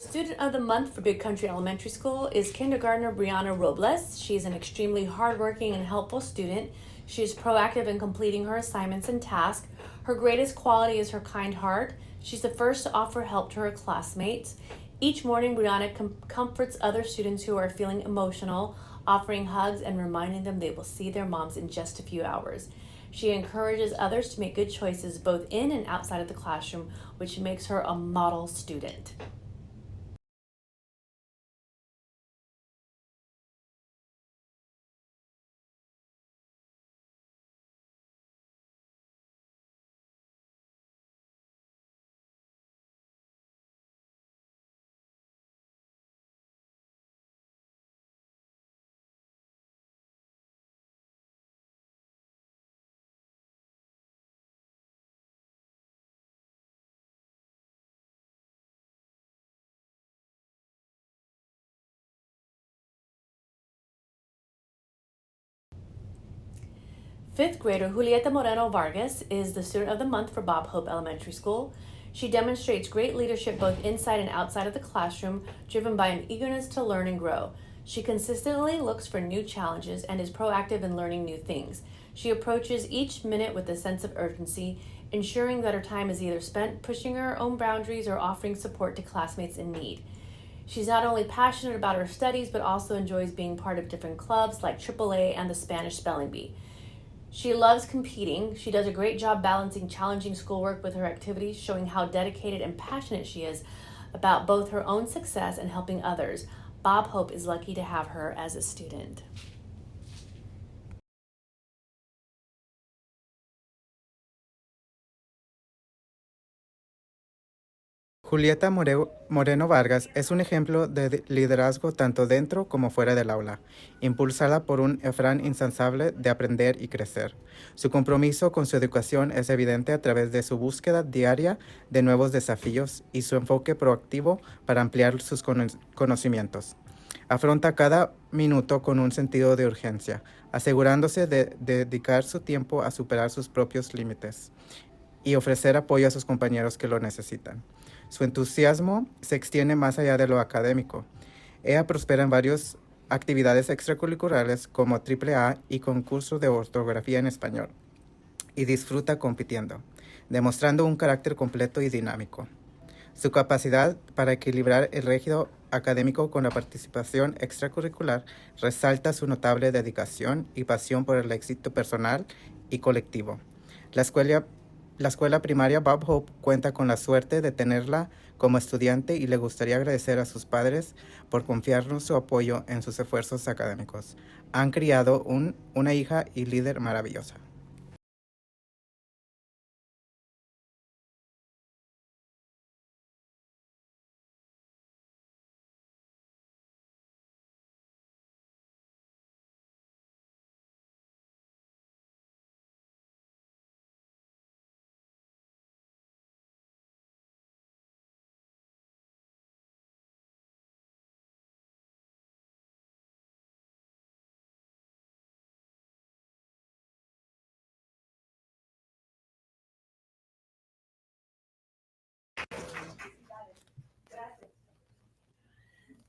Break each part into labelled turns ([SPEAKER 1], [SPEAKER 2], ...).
[SPEAKER 1] Student of the Month for Big Country Elementary School is kindergartner Brianna Robles. She's an extremely hardworking and helpful student. She is proactive in completing her assignments and tasks. Her greatest quality is her kind heart. She's the first to offer help to her classmates. Each morning, Brianna comforts other students who are feeling emotional, offering hugs and reminding them they will see their moms in just a few hours. She encourages others to make good choices both in and outside of the classroom, which makes her a model student. Fifth grader Julieta Moreno Vargas is the Student of the Month for Bob Hope Elementary School. She demonstrates great leadership both inside and outside of the classroom, driven by an eagerness to learn and grow. She consistently looks for new challenges and is proactive in learning new things. She approaches each minute with a sense of urgency, ensuring that her time is either spent pushing her own boundaries or offering support to classmates in need. She's not only passionate about her studies, but also enjoys being part of different clubs like AAA and the Spanish Spelling Bee. She loves competing. She does a great job balancing challenging schoolwork with her activities, showing how dedicated and passionate she is about both her own success and helping others. Bob Hope is lucky to have her as a student.
[SPEAKER 2] Julieta Moreno Vargas es un ejemplo de liderazgo tanto dentro como fuera del aula, impulsada por un afán insaciable de aprender y crecer. Su compromiso con su educación es evidente a través de su búsqueda diaria de nuevos desafíos y su enfoque proactivo para ampliar sus conocimientos. Afronta cada minuto con un sentido de urgencia, asegurándose de dedicar su tiempo a superar sus propios límites y ofrecer apoyo a sus compañeros que lo necesitan. Su entusiasmo se extiende más allá de lo académico. Ella prospera en varias actividades extracurriculares como AAA y concurso de ortografía en español, y disfruta compitiendo, demostrando un carácter completo y dinámico. Su capacidad para equilibrar el régimen académico con la participación extracurricular resalta su notable dedicación y pasión por el éxito personal y colectivo. La escuela primaria Bob Hope cuenta con la suerte de tenerla como estudiante y le gustaría agradecer a sus padres por confiarnos su apoyo en sus esfuerzos académicos. Han criado una hija y líder maravillosa.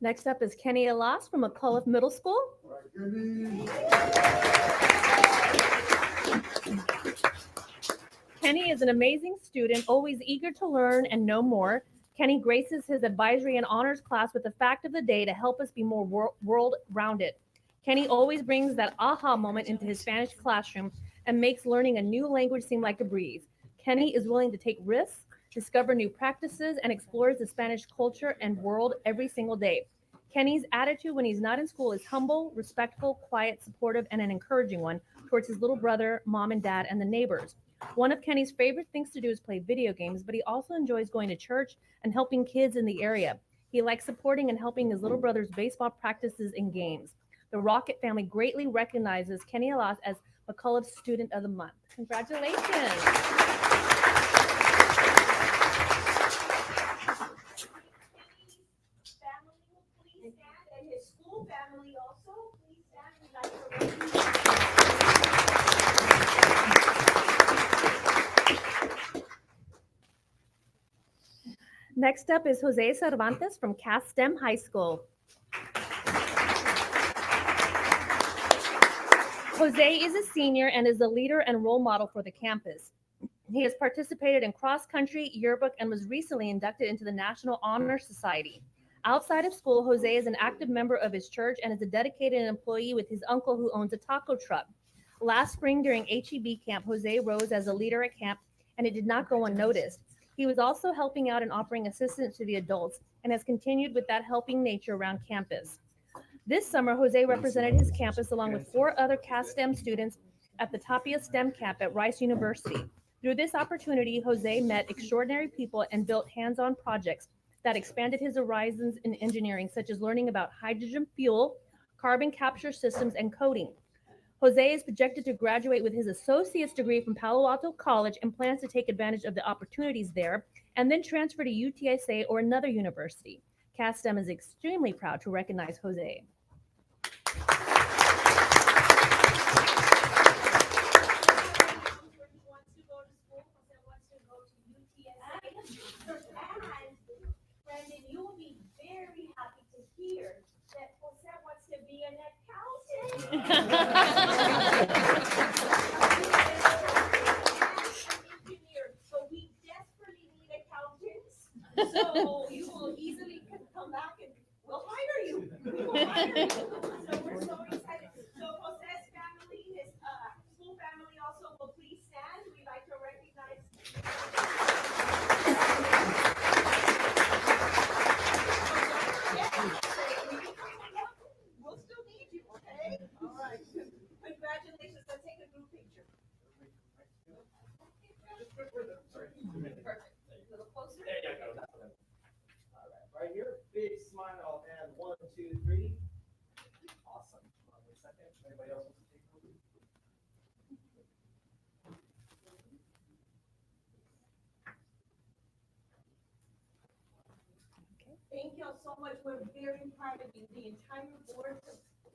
[SPEAKER 1] Next up is Kenny Alas from McCullough Middle School. Kenny is an amazing student, always eager to learn and know more. Kenny graces his advisory and honors class with the fact of the day to help us be more world-rounded. Kenny always brings that aha moment into his Spanish classroom and makes learning a new language seem like a breeze. Kenny is willing to take risks, discover new practices, and explores the Spanish culture and world every single day. Kenny's attitude when he's not in school is humble, respectful, quiet, supportive, and an encouraging one towards his little brother, mom and dad, and the neighbors. One of Kenny's favorite things to do is play video games, but he also enjoys going to church and helping kids in the area. He likes supporting and helping his little brother's baseball practices and games. The Rocket family greatly recognizes Kenny Alas as McCullough's Student of the Month. Congratulations. Next up is Jose Cervantes from Cass STEM High School. Jose is a senior and is a leader and role model for the campus. He has participated in cross-country, yearbook, and was recently inducted into the National Honor Society. Outside of school, Jose is an active member of his church and is a dedicated employee with his uncle who owns a taco truck. Last spring during HEB camp, Jose rose as a leader at camp, and it did not go unnoticed. He was also helping out and offering assistance to the adults and has continued with that helping nature around campus. This summer, Jose represented his campus along with 4 other Cass STEM students at the Tapia STEM camp at Rice University. Through this opportunity, Jose met extraordinary people and built hands-on projects that expanded his horizons in engineering, such as learning about hydrogen fuel, carbon capture systems, and coding. Jose is projected to graduate with his associate's degree from Palo Alto College and plans to take advantage of the opportunities there and then transfer to UTSA or another university. Cass STEM is extremely proud to recognize Jose.
[SPEAKER 3] Brandon, you will be very happy to hear that Jose wants to be an accountant. Engineer. So we desperately need accountants. So you will easily come back and we'll hire you. So we're so excited. So Jose's family, his school family also will please stand. We'd like to recognize. We'll still need you, okay? All right. Congratulations. Let's take a group picture. Perfect. A little closer.
[SPEAKER 4] There you go. All right, right here, big smile, and 1, 2, 3. Awesome. One second. Anybody else want to take a photo?
[SPEAKER 3] Thank you all so much. We're very proud of you. The entire board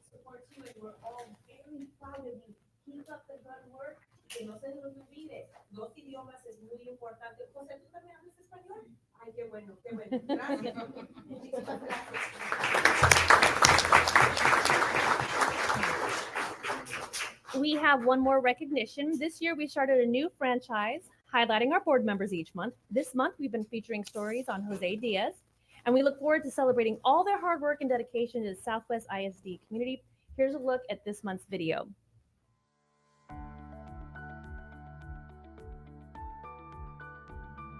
[SPEAKER 3] supports you and we're all very proud of you. Keep up the good work. Que no se nos olvide. 2 idiomas es muy importante. José, ¿tú también hablas español? Ay, qué bueno, qué bueno. Gracias. Muchísimas gracias.
[SPEAKER 1] We have one more recognition. This year, we started a new franchise highlighting our board members each month. This month, we've been featuring stories on Jose Diaz, and we look forward to celebrating all their hard work and dedication to the Southwest ISD community. Here's a look at this month's video.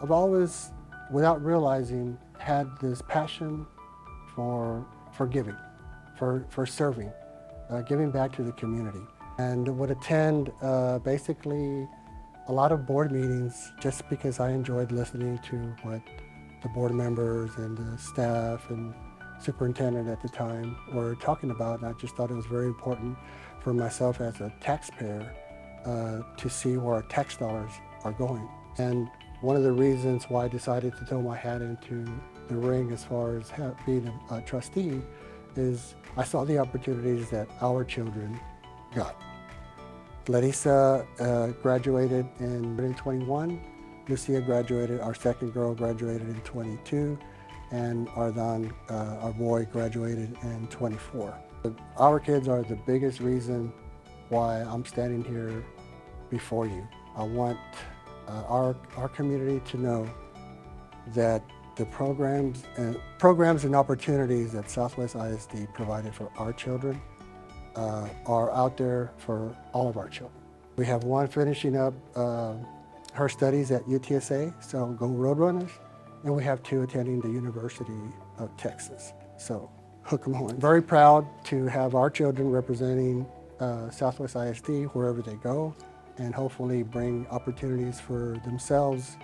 [SPEAKER 5] I've always, without realizing, had this passion for giving, for serving, giving back to the community. And would attend basically a lot of board meetings just because I enjoyed listening to what the board members and the staff and superintendent at the time were talking about. And I just thought it was very important for myself as a taxpayer to see where our tax dollars are going. And one of the reasons why I decided to throw my hat into the ring as far as being a trustee is I saw the opportunities that our children got. Larissa graduated in 2021. Lucia graduated, our second girl graduated in 22, and Ardan, our boy, graduated in 24. Our kids are the biggest reason why I'm standing here before you. I want our community to know that the programs and opportunities that Southwest ISD provided for our children are out there for all of our children. We have one finishing up her studies at UTSA, so go Roadrunners, and we have 2 attending the University of Texas, so hook 'em horn. Very proud to have our children representing Southwest ISD wherever they go, and hopefully bring opportunities for themselves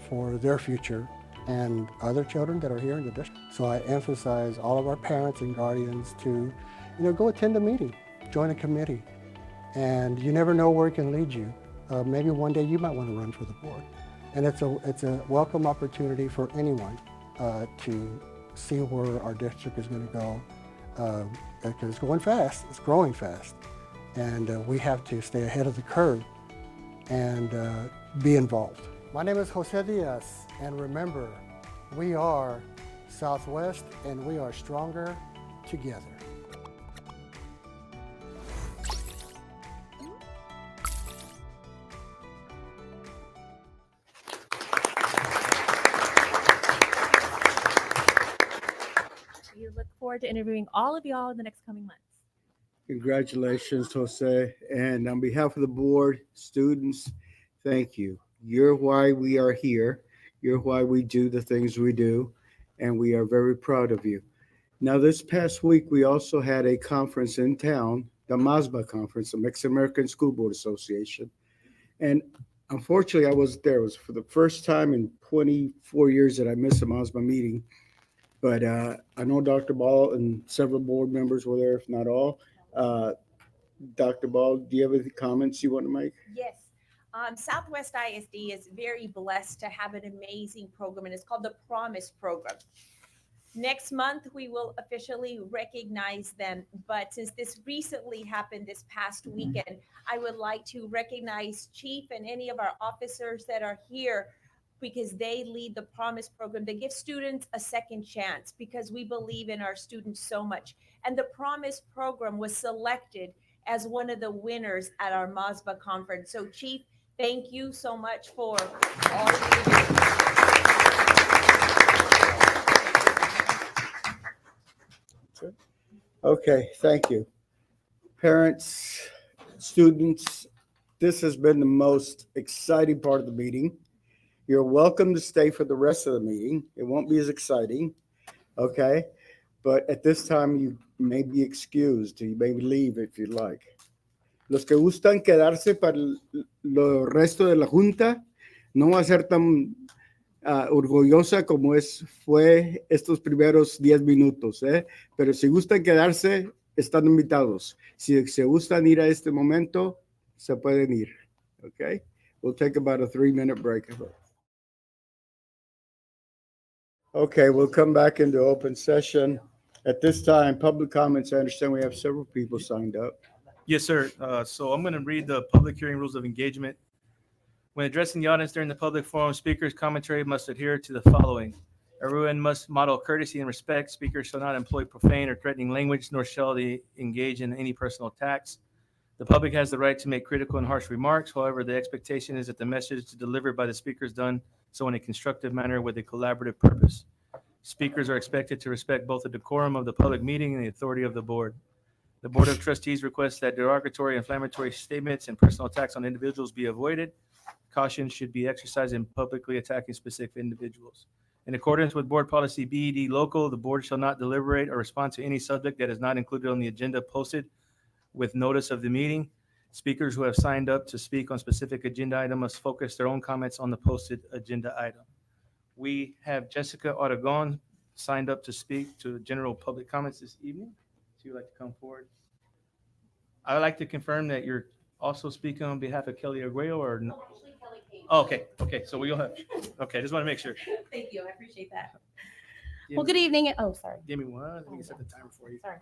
[SPEAKER 5] for their future and other children that are here in the district. So I emphasize all of our parents and guardians to, go attend a meeting, join a committee, and you never know where it can lead you. Maybe one day you might want to run for the board. And it's a welcome opportunity for anyone to see where our district is going to go, because it's going fast, it's growing fast. And we have to stay ahead of the curve and be involved. My name is Jose Diaz, and remember, We are Southwest, and we are stronger together.
[SPEAKER 1] We look forward to interviewing all of y'all in the next coming months.
[SPEAKER 6] Congratulations, Jose. And on behalf of the board, students, thank you. You're why we are here. You're why we do the things we do. And we are very proud of you. Now, this past week, we also had a conference in town, the MASBA conference, the Mexican American School Board Association. And unfortunately, I wasn't there. It was for the first time in 24 years that I missed a MASBA meeting. But I know Dr. Ball and several board members were there, if not all. Dr. Ball, do you have any comments you want to make?
[SPEAKER 3] Yes. Southwest ISD is very blessed to have an amazing program, and it's called the Promise Program. Next month, we will officially recognize them. But since this recently happened this past weekend, I would like to recognize Chief and any of our officers that are here because they lead the Promise Program. They give students a second chance because we believe in our students so much. And the Promise Program was selected as one of the winners at our MASBA conference. So Chief, thank you so much for all you do.
[SPEAKER 6] Okay, thank you. Parents, students, this has been the most exciting part of the meeting. You're welcome to stay for the rest of the meeting. It won't be as exciting, okay? But at this time, you may be excused. You may leave if you like. Los que gustan quedarse para el resto de la junta, no va a ser tan orgullosa como fue estos primeros 10 minutos, ¿eh? Pero si gustan quedarse, están invitados. Si se gustan ir a este momento, se pueden ir, okay? We'll take about a 3-minute break. Okay, we'll come back into open session. At this time, public comments. I understand we have several people signed up.
[SPEAKER 7] Yes, sir. So I'm going to read the public hearing rules of engagement. When addressing the audience during the public forum, speakers' commentary must adhere to the following. Everyone must model courtesy and respect. Speakers shall not employ profane or threatening language, nor shall they engage in any personal attacks. The public has the right to make critical and harsh remarks. However, the expectation is that the message delivered by the speaker is done so in a constructive manner with a collaborative purpose. Speakers are expected to respect both the decorum of the public meeting and the authority of the board. The Board of Trustees requests that derogatory, inflammatory statements and personal attacks on individuals be avoided. Caution should be exercised in publicly attacking specific individuals. In accordance with Board Policy BED Local, the board shall not deliberate or respond to any subject that is not included on the agenda posted with notice of the meeting. Speakers who have signed up to speak on specific agenda item must focus their own comments on the posted agenda item. We have Jessica Aragon signed up to speak to general public comments this evening. If you'd like to come forward. I would like to confirm that you're also speaking on behalf of Kelly Arguello or no?
[SPEAKER 8] Actually, Kelly came.
[SPEAKER 7] Oh, okay, so we'll have, okay, just want to make sure.
[SPEAKER 8] Thank you, I appreciate that.
[SPEAKER 7] Give
[SPEAKER 8] Well,
[SPEAKER 7] me-
[SPEAKER 8] good evening. Oh, sorry.
[SPEAKER 7] Give me one, let me set the timer for you.
[SPEAKER 8] Sorry.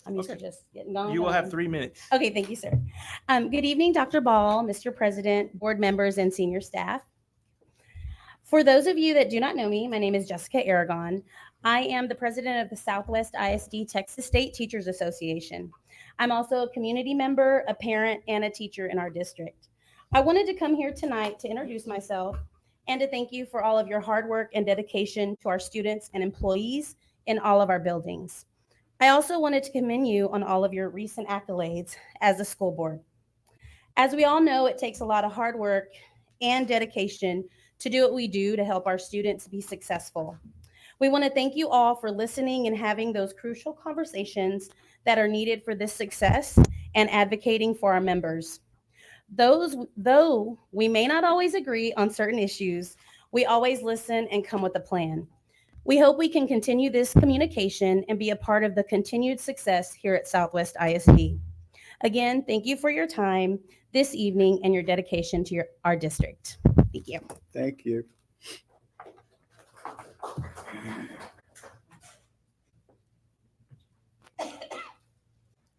[SPEAKER 8] I'm used to
[SPEAKER 7] Okay.
[SPEAKER 8] just getting going.
[SPEAKER 7] You will have 3 minutes.
[SPEAKER 8] Okay, thank you, sir. Good evening, Dr. Ball, Mr. President, board members, and senior staff. For those of you that do not know me, my name is Jessica Aragon. I am the president of the Southwest ISD Texas State Teachers Association. I'm also a community member, a parent, and a teacher in our district. I wanted to come here tonight to introduce myself and to thank you for all of your hard work and dedication to our students and employees in all of our buildings. I also wanted to commend you on all of your recent accolades as a school board. As we all know, it takes a lot of hard work and dedication to do what we do to help our students be successful. We want to thank you all for listening and having those crucial conversations that are needed for this success and advocating for our members. Though we may not always agree on certain issues, we always listen and come with a plan. We hope we can continue this communication and be a part of the continued success here at Southwest ISD. Again, thank you for your time this evening and your dedication to our district. Thank you.
[SPEAKER 6] Thank you.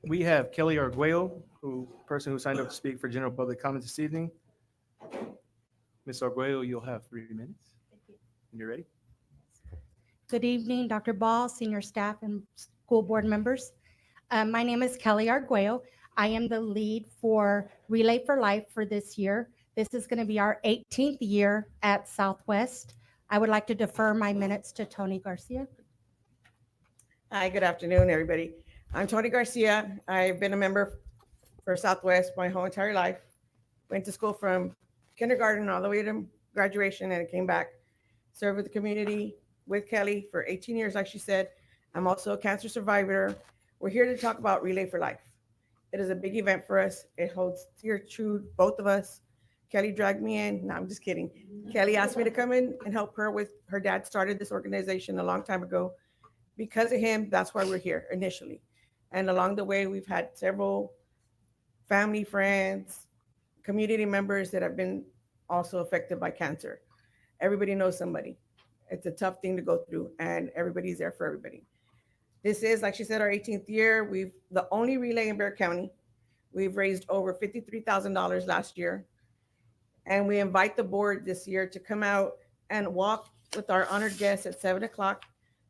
[SPEAKER 7] We have Kelly Arguello, person who signed up to speak for general public comments this evening. Ms. Arguello, you'll have 3 minutes. You ready?
[SPEAKER 9] Good evening, Dr. Ball, senior staff, and school board members. My name is Kelly Arguello. I am the lead for Relay for Life for this year. This is going to be our 18th year at Southwest. I would like to defer my minutes to Tony Garcia.
[SPEAKER 10] Hi, good afternoon, everybody. I'm Tony Garcia. I've been a member for Southwest my whole entire life. Went to school from kindergarten all the way to graduation and came back, served with the community with Kelly for 18 years, like she said. I'm also a cancer survivor. We're here to talk about Relay for Life. It is a big event for us. It holds dear to both of us. Kelly dragged me in. No, I'm just kidding. Kelly asked me to come in and help her with her dad started this organization a long time ago. Because of him, that's why we're here initially. And along the way, we've had several family, friends, community members that have been also affected by cancer. Everybody knows somebody. It's a tough thing to go through, and everybody's there for everybody. This is, like she said, our 18th year. We've the only relay in Bexar County. We've raised over $53,000 last year. And we invite the board this year to come out and walk with our honored guests at 7 o'clock,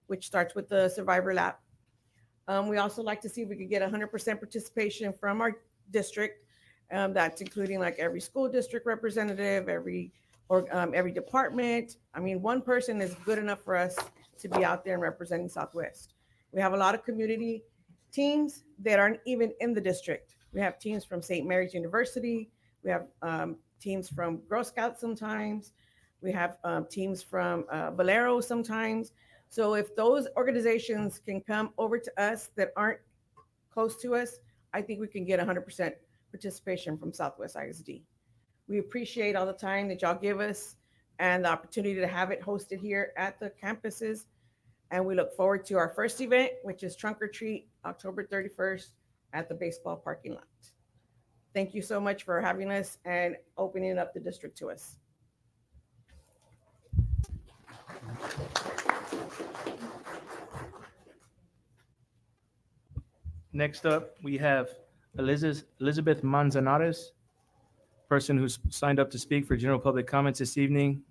[SPEAKER 10] which starts with the Survivor Lap. We also like to see if we could get 100% participation from our district. That's including like every school district representative, every department. I mean, one person is good enough for us to be out there and representing Southwest. We have a lot of community teams that aren't even in the district. We have teams from St. Mary's University. We have teams from Girl Scouts sometimes. We have teams from Valero sometimes. So if those organizations can come over to us that aren't close to us, I think we can get 100% participation from Southwest ISD. We appreciate all the time that y'all give us and the opportunity to have it hosted here at the campuses. And we look forward to our first event, which is Trunk or Treat, October 31st at the baseball parking lot. Thank you so much for having us and opening up the district to us.
[SPEAKER 7] Next up, we have Elizabeth Manzanares, person who's signed up to speak for general public comments this evening.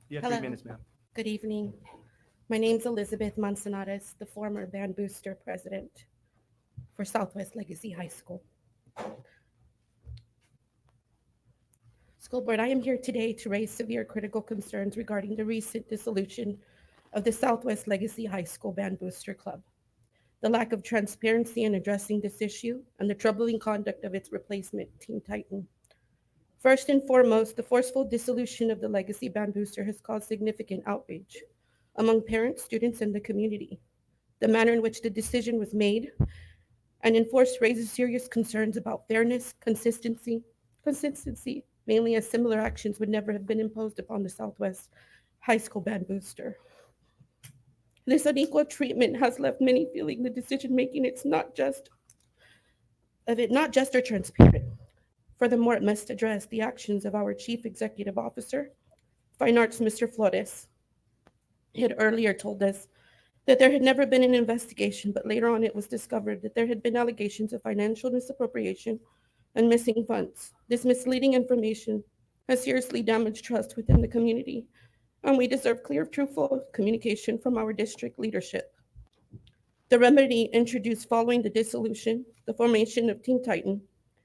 [SPEAKER 7] You have 3
[SPEAKER 11] Hello.
[SPEAKER 7] minutes, ma'am.
[SPEAKER 11] Good evening. My name's Elizabeth Manzanares, the former Band Booster president for Southwest Legacy High School. School Board, I am here today to raise severe critical concerns regarding the recent dissolution of the Southwest Legacy High School Band Booster Club, the lack of transparency in addressing this issue, and the troubling conduct of its replacement, Team Titan. First and foremost, the forceful dissolution of the Legacy Band Booster has caused significant outrage among parents, students, and the community. The manner in which the decision was made and enforced raises serious concerns about fairness, consistency, mainly as similar actions would never have been imposed upon the Southwest High School Band Booster. This unequal treatment has left many feeling the decision-making it's not just or transparent. Furthermore, it must address the actions of our Chief Executive Officer, Fine Arts Mr. Flores. He had earlier told us that there had never been an investigation, but later on it was discovered that there had been allegations of financial misappropriation and missing funds. This misleading information has seriously damaged trust within the community, and we deserve clear, truthful communication from our district leadership. The remedy introduced following the dissolution, the formation of Team Titan,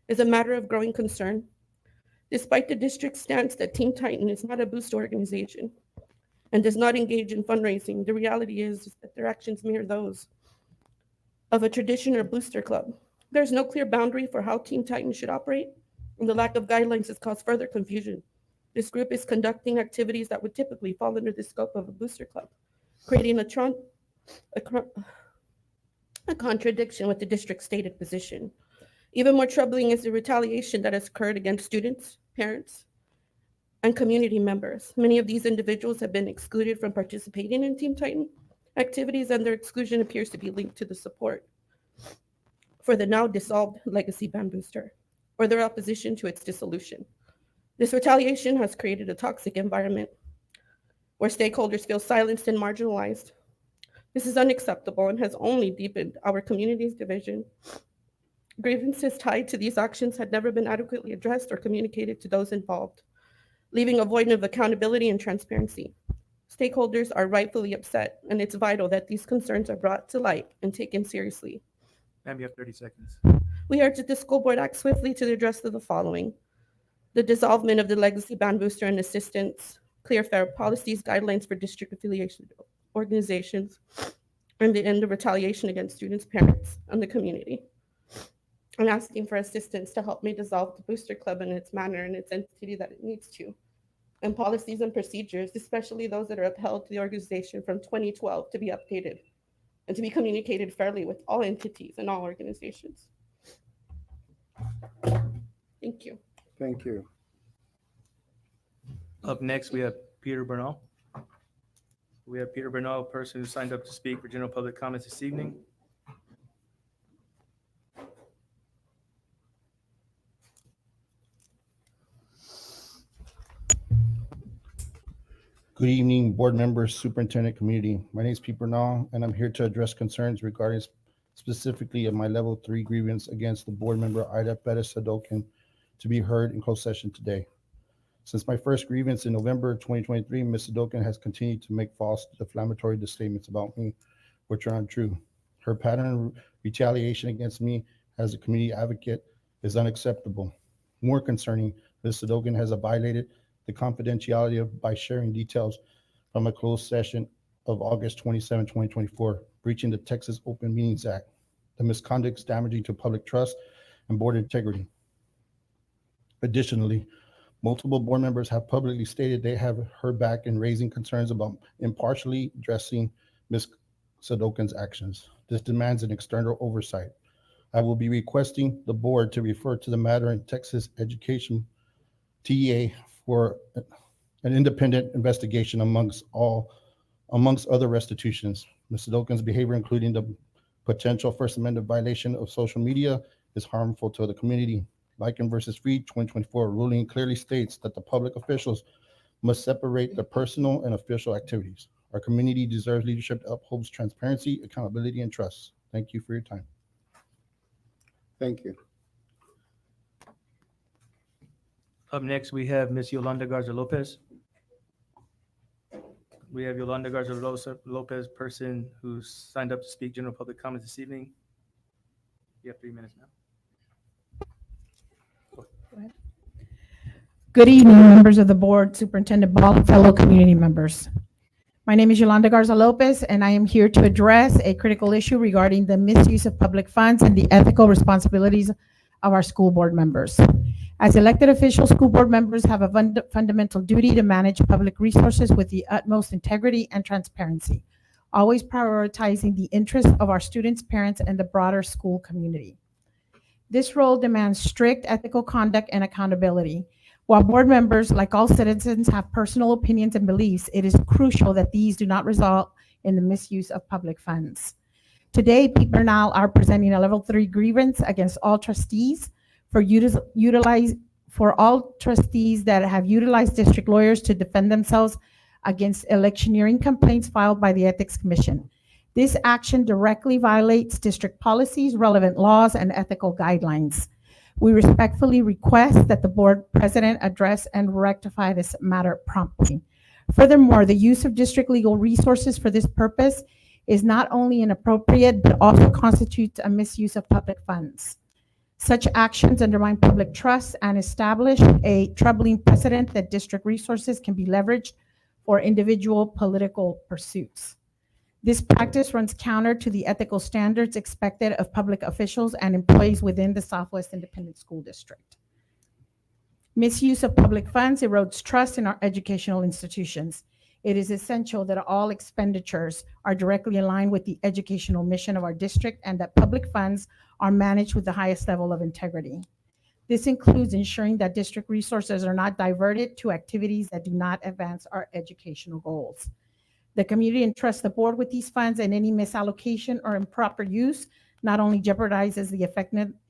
[SPEAKER 11] is a matter of growing concern. Despite the district's stance that Team Titan is not a booster organization and does not engage in fundraising, the reality is that their actions mirror those of a traditional booster club. There's no clear boundary for how Team Titan should operate, and the lack of guidelines has caused further confusion. This group is conducting activities that would typically fall under the scope of a booster club, creating a contradiction with the district's stated position. Even more troubling is the retaliation that has occurred against students, parents, and community members. Many of these individuals have been excluded from participating in Team Titan activities, and their exclusion appears to be linked to the support for the now dissolved Legacy Band Booster or their opposition to its dissolution. This retaliation has created a toxic environment where stakeholders feel silenced and marginalized. This is unacceptable and has only deepened our community's division Grievances tied to these actions had never been adequately addressed or communicated to those involved, leaving a void of accountability and transparency. Stakeholders are rightfully upset, and it's vital that these concerns are brought to light and taken seriously.
[SPEAKER 7] Ma'am, you have 30 seconds.
[SPEAKER 11] We urge that the school board act swiftly to address the following: the dissolvement of the legacy band booster and assistance, clear, fair policies, guidelines for district affiliation organizations, and the end of retaliation against students, parents, and the community. I'm asking for assistance to help me dissolve the booster club in its manner and its entity that it needs to, and policies and procedures, especially those that are upheld to the organization from 2012, to be updated and to be communicated fairly with all entities and all organizations. Thank you.
[SPEAKER 6] Thank you.
[SPEAKER 7] Up next, we have Peter Bernal. We have Peter Bernal, a person who signed up to speak for general public comments this evening.
[SPEAKER 12] Good evening, board members, superintendent, community. My name is Pete Bernal, and I'm here to address concerns regarding specifically of my level 3 grievance against the board member Ida Perez Sadokin to be heard in closed session today. Since my first grievance in November 2023, Ms. Sadokin has continued to make false defamatory statements about me, which are untrue. Her pattern of retaliation against me as a community advocate is unacceptable. More concerning, Ms. Sadokin has violated the confidentiality by sharing details from a closed session of August 27, 2024, breaching the Texas Open Meetings Act. The misconduct is damaging to public trust and board integrity. Additionally, multiple board members have publicly stated they have heard back in raising concerns about impartially addressing Ms. Sadokin's actions. This demands an external oversight. I will be requesting the board to refer to the matter in Texas Education TEA for an independent investigation amongst other restitutions. Ms. Sadokin's behavior, including the potential First Amendment violation of social media, is harmful to the community. Lycan versus Reed 2024 ruling clearly states that the public officials must separate their personal and official activities. Our community deserves leadership that upholds transparency, accountability, and trust. Thank you for your time.
[SPEAKER 6] Thank you.
[SPEAKER 7] Up next, we have Ms. Yolanda Garza Lopez. We have Yolanda Garza Lopez, person who signed up to speak general public comments this evening. You have 3 minutes now.
[SPEAKER 13] Good evening, members of the board, Superintendent Ball, and fellow community members. My name is Yolanda Garza Lopez, and I am here to address a critical issue regarding the misuse of public funds and the ethical responsibilities of our school board members. As elected officials, school board members have a fundamental duty to manage public resources with the utmost integrity and transparency, always prioritizing the interests of our students, parents, and the broader school community. This role demands strict ethical conduct and accountability. While board members, like all citizens, have personal opinions and beliefs, it is crucial that these do not result in the misuse of public funds. Today, Pete Bernal are presenting a level 3 grievance against all trustees for all trustees that have utilized district lawyers to defend themselves against electioneering complaints filed by the Ethics Commission. This action directly violates district policies, relevant laws, and ethical guidelines. We respectfully request that the board president address and rectify this matter promptly. Furthermore, the use of district legal resources for this purpose is not only inappropriate, but also constitutes a misuse of public funds. Such actions undermine public trust and establish a troubling precedent that district resources can be leveraged for individual political pursuits. This practice runs counter to the ethical standards expected of public officials and employees within the Southwest Independent School District. Misuse of public funds erodes trust in our educational institutions. It is essential that all expenditures are directly aligned with the educational mission of our district and that public funds are managed with the highest level of integrity. This includes ensuring that district resources are not diverted to activities that do not advance our educational goals. The community entrusts the board with these funds, and any misallocation or improper use not only jeopardizes the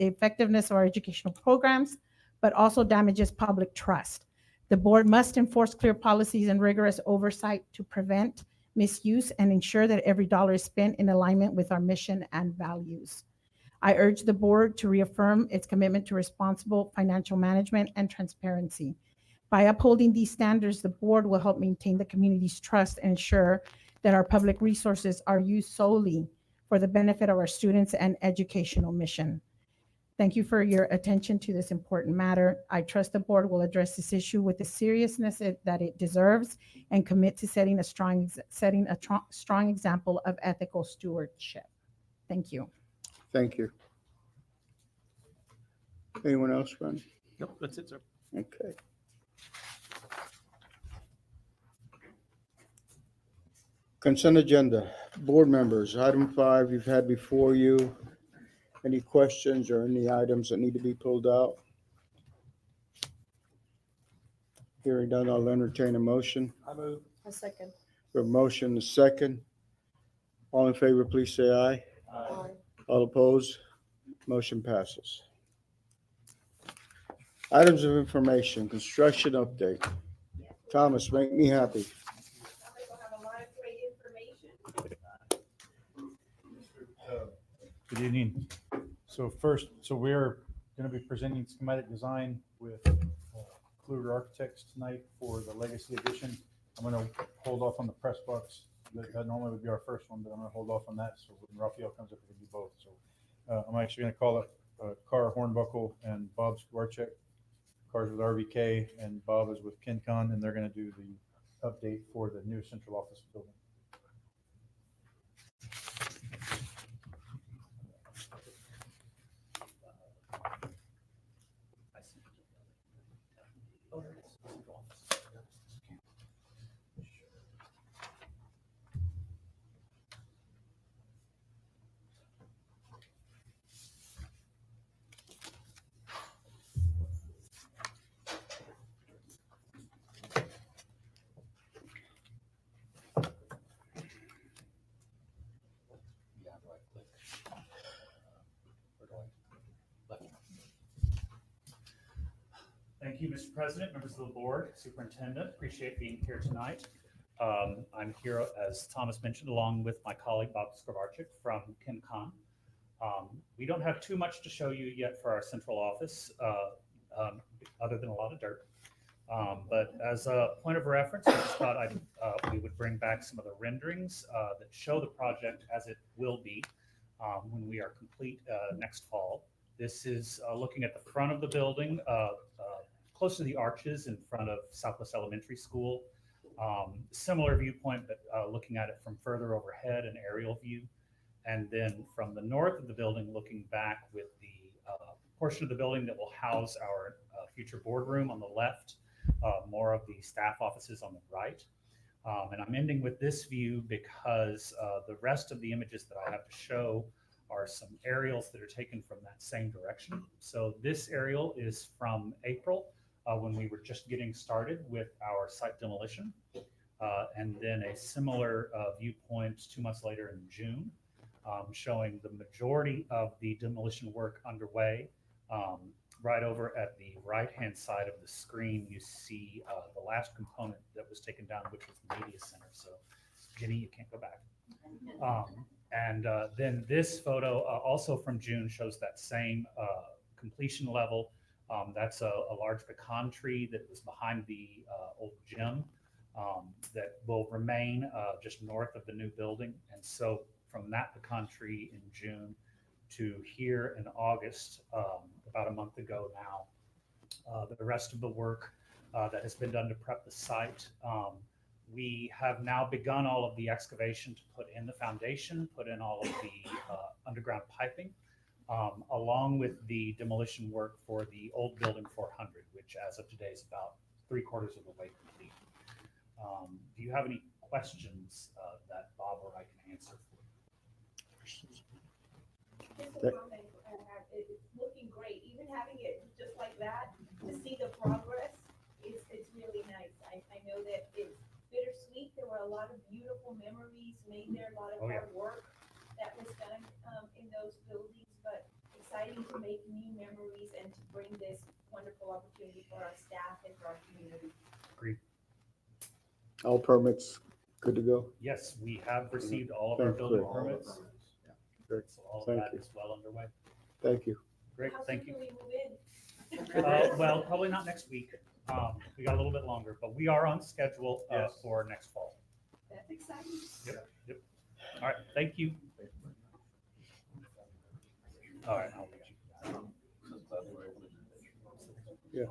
[SPEAKER 13] effectiveness of our educational programs, but also damages public trust. The board must enforce clear policies and rigorous oversight to prevent misuse and ensure that every dollar is spent in alignment with our mission and values. I urge the board to reaffirm its commitment to responsible financial management and transparency. By upholding these standards, the board will help maintain the community's trust and ensure that our public resources are used solely for the benefit of our students and educational mission. Thank you for your attention to this important matter. I trust the board will address this issue with the seriousness that it deserves and commit to setting a strong example of ethical stewardship. Thank you.
[SPEAKER 6] Thank you. Anyone else, Ron?
[SPEAKER 7] Nope, that's it, sir.
[SPEAKER 6] Okay. Consent agenda. Board members, item 5 you've had before you. Any questions or any items that need to be pulled out? Hearing none, I'll entertain a motion.
[SPEAKER 4] I move.
[SPEAKER 10] A second.
[SPEAKER 6] A motion, a second. All in favor, please say aye.
[SPEAKER 4] Aye.
[SPEAKER 6] All opposed? Motion passes. Items of information, construction update. Thomas, make me happy.
[SPEAKER 3] Somebody will have a lot of great information.
[SPEAKER 14] Good evening. So first, we're going to be presenting schematic design with Kluger Architects tonight for the Legacy Edition. I'm going to hold off on the press box. That normally would be our first one, but I'm going to hold off on that. So when Raphael comes up, we can do both. So I'm actually going to call it Carr Hornbuckle and Bob Skwarczyk. Carr's with RVK and Bob is with KenCon, and they're going to do the update for the new central office building.
[SPEAKER 15] Thank you, Mr. President, members of the board, superintendent. Appreciate being here tonight. I'm here, as Thomas mentioned, along with my colleague, Bob Skwarczyk from KenCon. We don't have too much to show you yet for our central office, other than a lot of dirt. But as a point of reference, I just thought we would bring back some of the renderings that show the project as it will be when we are complete next fall. This is looking at the front of the building, close to the arches in front of Southwest Elementary School. Similar viewpoint, but looking at it from further overhead, an aerial view. And then from the north of the building, looking back with the portion of the building that will house our future boardroom on the left, more of the staff offices on the right. And I'm ending with this view because the rest of the images that I have to show are some aerials that are taken from that same direction. So this aerial is from April, when we were just getting started with our site demolition. And then a similar viewpoint 2 months later in June, showing the majority of the demolition work underway. Right over at the right-hand side of the screen, you see the last component that was taken down, which was the media center. So Jenny, you can't go back. And then this photo, also from June, shows that same completion level. That's a large pecan tree that was behind the old gym that will remain just north of the new building. And so from that pecan tree in June to here in August, about a month ago now, the rest of the work that has been done to prep the site. We have now begun all of the excavation to put in the foundation, put in all of the underground piping, along with the demolition work for the old building 400, which as of today is about 3/4 of the way complete. Do you have any questions that Bob or I can answer for you?
[SPEAKER 3] Just a comment, it's looking great. Even having it just like that, to see the progress, it's really nice. I know that it's bittersweet. There were a lot of beautiful memories made there, a lot of hard work that was done in those buildings, but exciting to make new memories and to bring this wonderful opportunity for our staff and for our community.
[SPEAKER 15] Agreed.
[SPEAKER 6] All permits good to go?
[SPEAKER 15] Yes, we have received all of our
[SPEAKER 6] Thanks,
[SPEAKER 15] building
[SPEAKER 6] Chris.
[SPEAKER 15] permits.
[SPEAKER 6] Great.
[SPEAKER 15] So all of
[SPEAKER 6] Thank
[SPEAKER 15] that
[SPEAKER 6] you.
[SPEAKER 15] is well underway.
[SPEAKER 6] Thank you.
[SPEAKER 15] Great,
[SPEAKER 3] How
[SPEAKER 15] thank
[SPEAKER 3] soon
[SPEAKER 15] you.
[SPEAKER 3] can we move in?
[SPEAKER 15] Well, probably not next week. We got a little bit longer, but we are on schedule
[SPEAKER 7] Yes.
[SPEAKER 15] for next fall.
[SPEAKER 3] That's exciting.
[SPEAKER 15] Yep. All right, thank you. All right. I'll let you.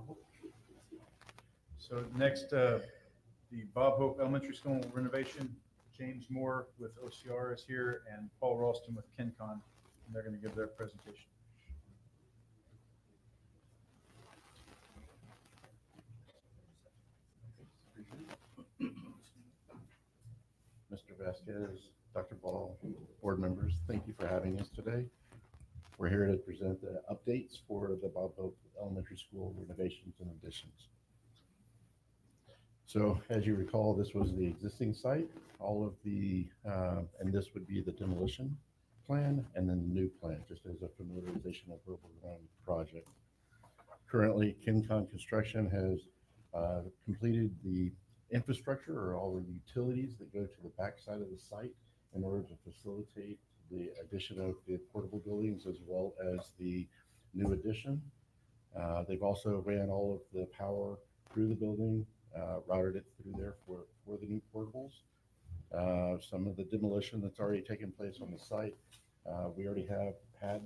[SPEAKER 14] So next, the Bob Hope Elementary School renovation. James Moore with OCR is here and Paul Ralston with KenCon. And they're going to give their presentation.
[SPEAKER 12] Mr. Vasquez, Dr. Ball, board members, thank you for having us today. We're here to present the updates for the Bob Hope Elementary School renovations and additions. So as you recall, this was the existing site, all of the, and this would be the demolition plan and then the new plan, just as a familiarization of where we're going with the project. Currently, KenCon Construction has completed the infrastructure or all the utilities that go to the backside of the site in order to facilitate the addition of the portable buildings as well as the new addition. They've also ran all of the power through the building, routed it through there for the new portables. Some of the demolition that's already taken place on the site, we already had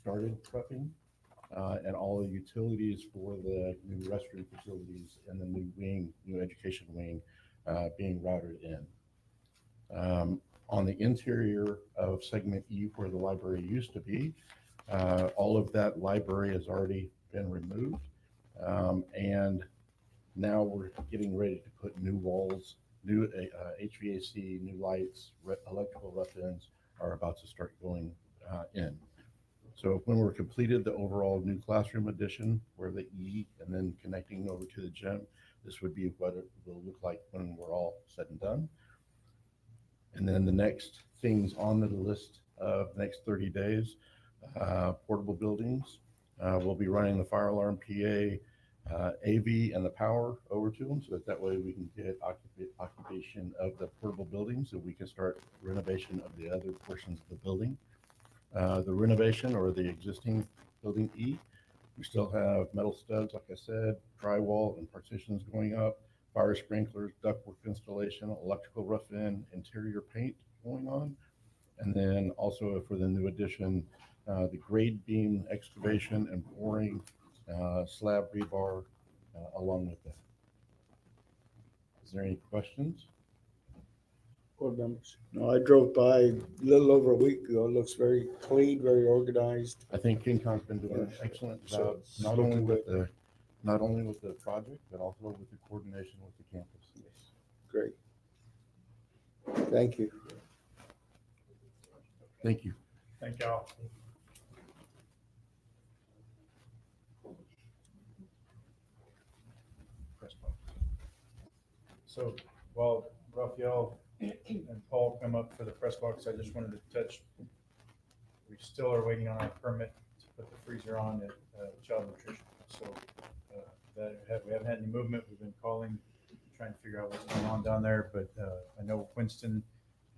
[SPEAKER 12] started prepping, and all the utilities for the new restroom facilities and the new wing, new education wing, being routed in. On the interior of segment E where the library used to be, all of that library has already been removed. And now we're getting ready to put new walls, new HVAC, new lights, electrical rough-ins are about to start going in. So when we're completed the overall new classroom addition where the E and then connecting over to the gym, this would be what it will look like when we're all said and done. And then the next things on the list of next 30 days, portable buildings. We'll be running the fire alarm PA, AV and the power over to them so that way we can get occupation of the portable buildings so we can start renovation of the other portions of the building. The renovation or the existing building E, we still have metal studs, like I said, drywall and partitions going up, fire sprinklers, ductwork installation, electrical rough-in, interior paint going on. And then also for the new addition, the grade beam excavation and pouring, slab rebar along with that. Is there any questions?
[SPEAKER 6] Board members. No, I drove by a little over a week ago. It looks very clean, very organized.
[SPEAKER 12] I think KenCon's been doing an excellent job, not only with the project, but also with the coordination with the campus.
[SPEAKER 6] Great. Thank you.
[SPEAKER 12] Thank you.
[SPEAKER 14] Thank y'all. So while Raphael and Paul come up for the press box, I just wanted to touch, we still are waiting on our permit to put the freezer on at Child Nutrition. So we haven't had any movement. We've been calling, trying to figure out what's going on down there. But I know Winston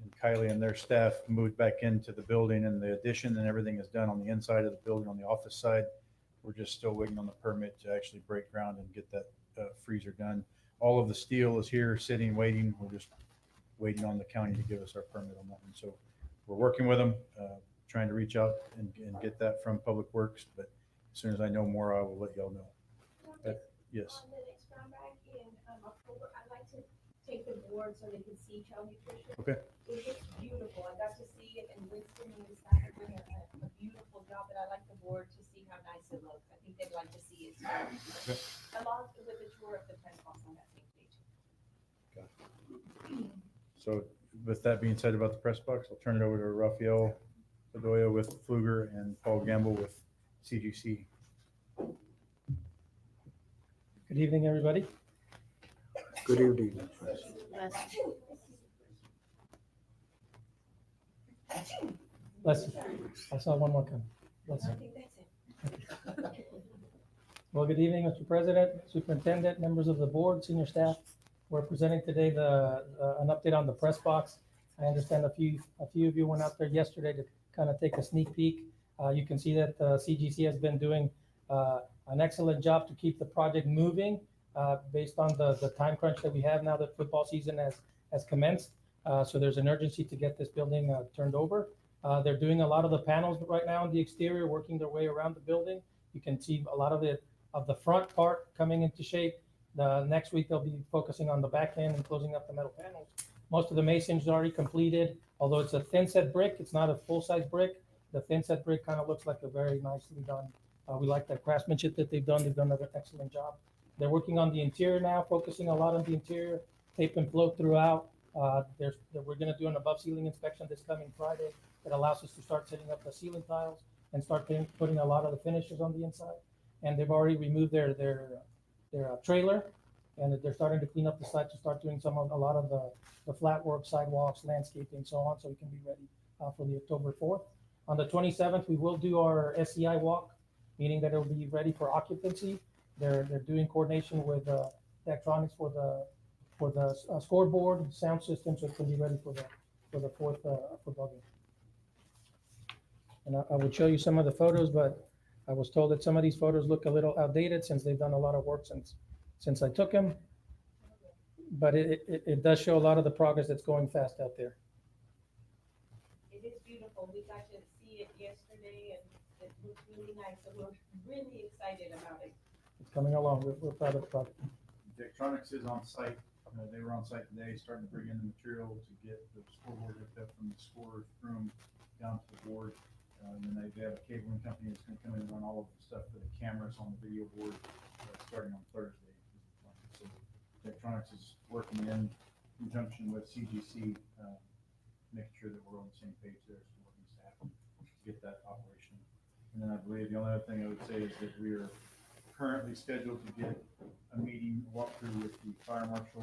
[SPEAKER 14] and Kylie and their staff moved back into the building and the addition and everything is done on the inside of the building on the office side. We're just still waiting on the permit to actually break ground and get that freezer done. All of the steel is here sitting, waiting. We're just waiting on the county to give us our permit on that one. So we're working with them, trying to reach out and get that from Public Works. But as soon as I know more, I will let y'all know. Yes.
[SPEAKER 3] On the next round back in October, I'd like to take the board so they can see Child Nutrition.
[SPEAKER 14] Okay.
[SPEAKER 3] It looks beautiful. I got to see it and Winston and his staff are doing a beautiful job, but I'd like the board to see how nice it looks. I think they'd like to see it too.
[SPEAKER 14] Okay.
[SPEAKER 3] Along with the tour of the press box on that same page.
[SPEAKER 14] So with that being said about the press box, I'll turn it over to Rafael Bedoya with Fluger and Paul Gamble with CGC.
[SPEAKER 16] Good evening, everybody.
[SPEAKER 6] Good evening.
[SPEAKER 16] Bless you. I saw one more come. Bless
[SPEAKER 3] I
[SPEAKER 16] you.
[SPEAKER 3] think that's it.
[SPEAKER 16] Well, good evening, Mr. President, Superintendent, members of the board, senior staff. We're presenting today an update on the press box. I understand a few of you went out there yesterday to kind of take a sneak peek. You can see that CGC has been doing an excellent job to keep the project moving based on the time crunch that we have now that football season has commenced. So there's an urgency to get this building turned over. They're doing a lot of the panels right now in the exterior, working their way around the building. You can see a lot of the front part coming into shape. Next week, they'll be focusing on the back end and closing up the metal panels. Most of the masonry is already completed, although it's a thin set brick. It's not a full-size brick. The thin set brick kind of looks like a very nicely done. We like the craftsmanship that they've done. They've done an excellent job. They're working on the interior now, focusing a lot on the interior, tape and float throughout. We're going to do an above ceiling inspection this coming Friday that allows us to start setting up the ceiling tiles and start putting a lot of the finishes on the inside. And they've already removed their trailer, and they're starting to clean up the site to start doing a lot of the flat work, sidewalks, landscaping, so on, so we can be ready for the October 4th. On the 27th, we will do our SCI walk, meaning that it will be ready for occupancy. They're doing coordination with electronics for the scoreboard, sound system, so it can be ready for the 4th football game. And I would show you some of the photos, but I was told that some of these photos look a little outdated since they've done a lot of work since I took them. But it does show a lot of the progress that's going fast out there.
[SPEAKER 3] It is beautiful. We got to see it yesterday and it looks really nice. So we're really excited about it.
[SPEAKER 16] It's coming along. We're proud of the project.
[SPEAKER 14] Daktronics is on site. They were on site today, starting to bring in the material to get the scoreboard hooked up from the scorer's room down to the board. And then they have a cabling company that's going to come in and run all of the stuff for the cameras on the video board starting on Thursday. So Daktronics is working in conjunction with CGC, making sure that we're on the same page there, so working staff to get that operational. And then I believe the only other thing I would say is that we are currently scheduled to get a meeting walkthrough with the fire marshal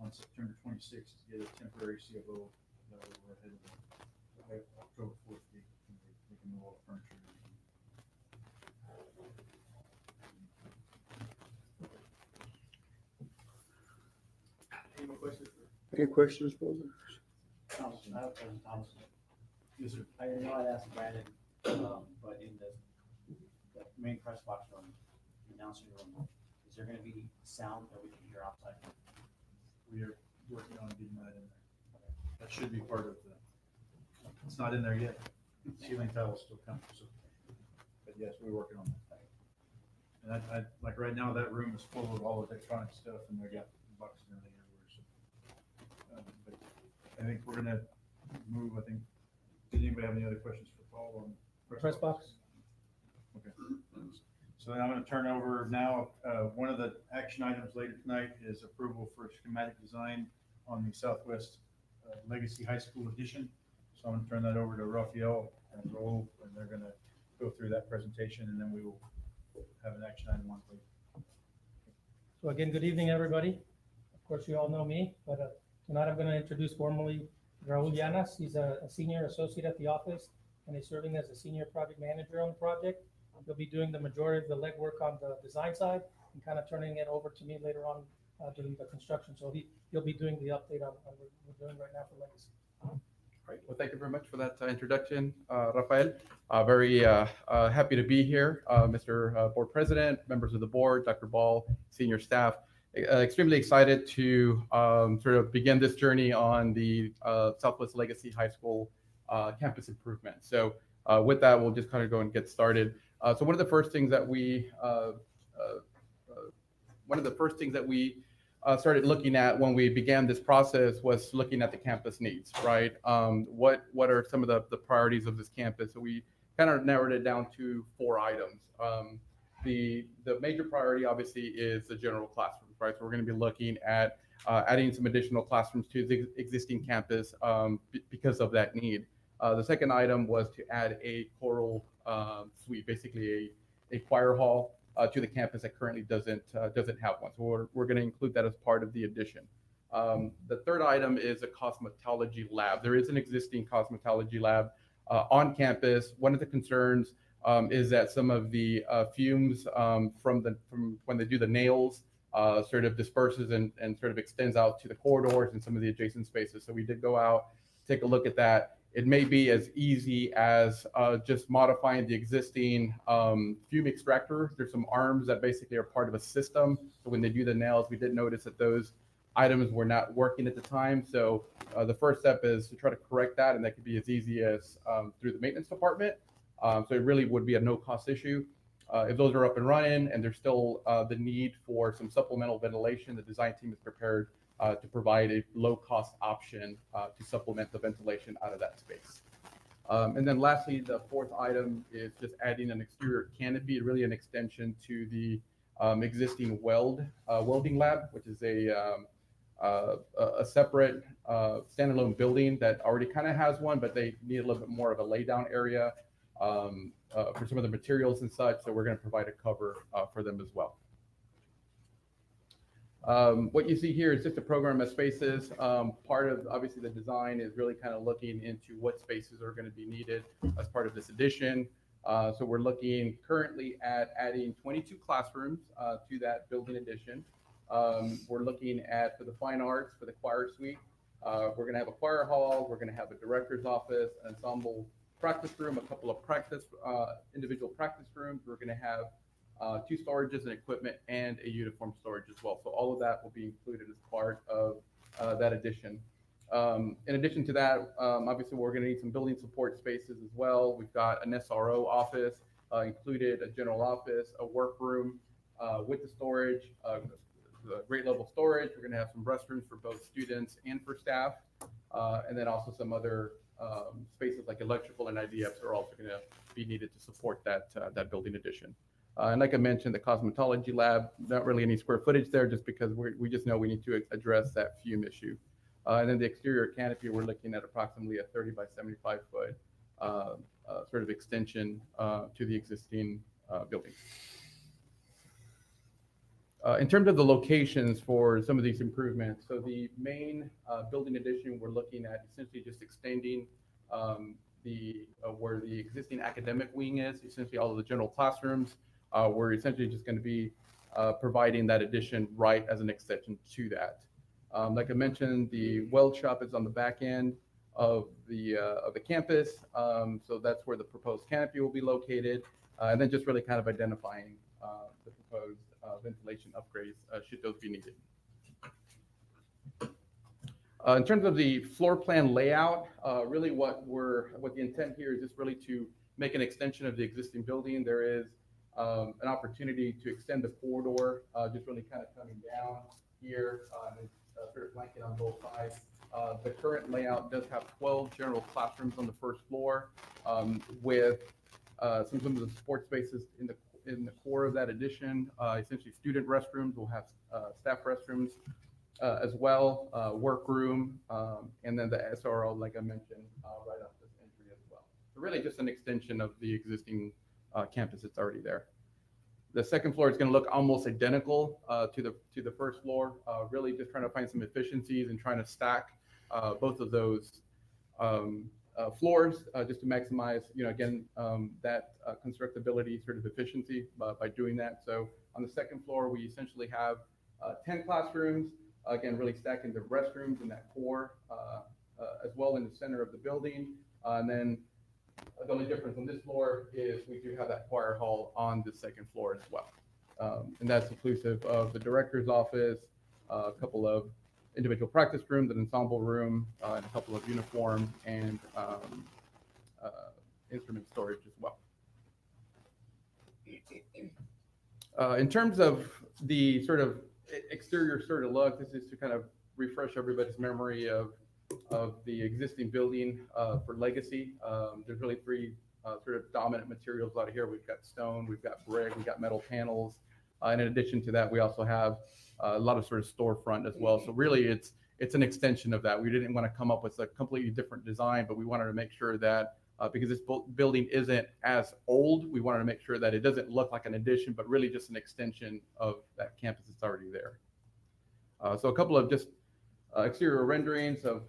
[SPEAKER 14] on September 26th to get a temporary CFO that we're ahead of the October 4th date. They can move all the furniture. Any more questions?
[SPEAKER 6] Any questions, President?
[SPEAKER 17] Thomas,
[SPEAKER 14] Yes, sir.
[SPEAKER 17] I know I'd asked Brandon, but in the main press box room, the announcing room, is there gonna be sound that we can hear outside?
[SPEAKER 14] We are working on getting that in there. That should be part of it's not in there yet. Ceiling tile still coming, so, but yes, we're working on that. And I like right now, that room is full of all the electronic stuff and they got boxes and everything everywhere, so. But I think we're gonna move, did anybody have any other questions for Paul on?
[SPEAKER 16] Press box?
[SPEAKER 14] Okay. So then I'm gonna turn over now, one of the action items later tonight is approval for schematic design on the Southwest Legacy High School addition. So I'm gonna turn that over to Rafael and Raul, and they're gonna go through that presentation, and then we will have an action item on it.
[SPEAKER 16] So again, good evening, everybody. Of course, you all know me, but tonight I'm going to introduce formally Raul Llanas. He's a senior associate at the office, and he's serving as a senior project manager on the project. He'll be doing the majority of the legwork on the design side and kind of turning it over to me later on during the construction. So he'll be doing the update on what we're doing right now for Legacy.
[SPEAKER 18] Right. Well, thank you very much for that introduction, Rafael. Very happy to be here, Mr. Board President, members of the board, Dr. Ball, senior staff. Extremely excited to sort of begin this journey on the Southwest Legacy High School campus improvement. So with that, we'll just kind of go and get started. So one of the first things that we started looking at when we began this process was looking at the campus needs, right? What are some of the priorities of this campus? So we kind of narrowed it down to 4 items. The major priority obviously is the general classrooms, right? So we're going to be looking at adding some additional classrooms to the existing campus because of that need. The second item was to add a choral suite, basically a choir hall to the campus that currently doesn't have one. So we're going to include that as part of the addition. The third item is a cosmetology lab. There is an existing cosmetology lab on campus. One of the concerns is that some of the fumes from when they do the nails sort of disperses and sort of extends out to the corridors and some of the adjacent spaces. So we did go out, take a look at that, it may be as easy as just modifying the existing fume extractor. There's some arms that basically are part of a system. So when they do the nails, we did notice that those items were not working at the time. So the first step is to try to correct that, and that could be as easy as through the maintenance department. So it really would be a no-cost issue. If those are up and running and there's still the need for some supplemental ventilation, the design team is prepared to provide a low-cost option to supplement the ventilation out of that space. And then lastly, the fourth item is just adding an exterior canopy, really an extension to the existing welding lab, which is a separate standalone building that already kind of has one, but they need a little bit more of a laydown area for some of the materials and such. So we're going to provide a cover for them as well. What you see here is just a program of spaces. Part of obviously the design is really kind of looking into what spaces are going to be needed as part of this addition. So we're looking currently at adding 22 classrooms to that building addition. We're looking at, for the fine arts, for the choir suite, we're going to have a choir hall, we're going to have a director's office, an ensemble practice room, a couple of individual practice rooms. We're going to have 2 storages and equipment and a uniform storage as well. So all of that will be included as part of that addition. In addition to that, obviously we're going to need some building support spaces as well. We've got an SRO office included, a general office, a workroom with the storage, the grade level storage. We're going to have some restrooms for both students and for staff, and then also some other spaces like electrical and IDFs are also going to be needed to support that building addition. And like I mentioned, the cosmetology lab, not really any square footage there, just because we just know we need to address that fume issue. And then the exterior canopy, we're looking at approximately a 30 by 75 foot sort of extension to the existing building. In terms of the locations for some of these improvements, so the main building addition, we're looking at essentially just extending where the existing academic wing is, essentially all of the general classrooms. We're essentially just going to be providing that addition right as an extension to that. Like I mentioned, the weld shop is on the back end of the campus, so that's where the proposed canopy will be located, and then just really kind of identifying the proposed ventilation upgrades should those be needed. In terms of the floor plan layout, really what the intent here is just really to make an extension of the existing building. There is an opportunity to extend the corridor, just really kind of coming down here and sort of flanking on both sides. The current layout does have 12 general classrooms on the first floor, with some of the support spaces in the core of that addition. Essentially, student restrooms will have staff restrooms as well, workroom, and then the SRO, like I mentioned, right off this entry as well. So really, just an extension of the existing campus that's already there. The second floor is going to look almost identical to the first floor. Really, just trying to find some efficiencies and trying to stack both of those floors just to maximize, again, that constructability sort of efficiency by doing that. So on the second floor, we essentially have 10 classrooms, again, really stacking the restrooms in that core as well in the center of the building. And then the only difference on this floor is we do have that choir hall on the second floor as well. And that's inclusive of the director's office, a couple of individual practice rooms, an ensemble room, and a couple of uniform and instrument storage as well. In terms of the sort of exterior sort of look, this is to kind of refresh everybody's memory of the existing building for Legacy. There's really 3 sort of dominant materials out here. We've got stone, we've got brick, we've got metal panels. And in addition to that, we also have a lot of sort of storefront as well. So really it's an extension of that. We didn't want to come up with a completely different design, but we wanted to make sure that because this building isn't as old, we wanted to make sure that it doesn't look like an addition, but really just an extension of that campus that's already there. So a couple of just exterior renderings of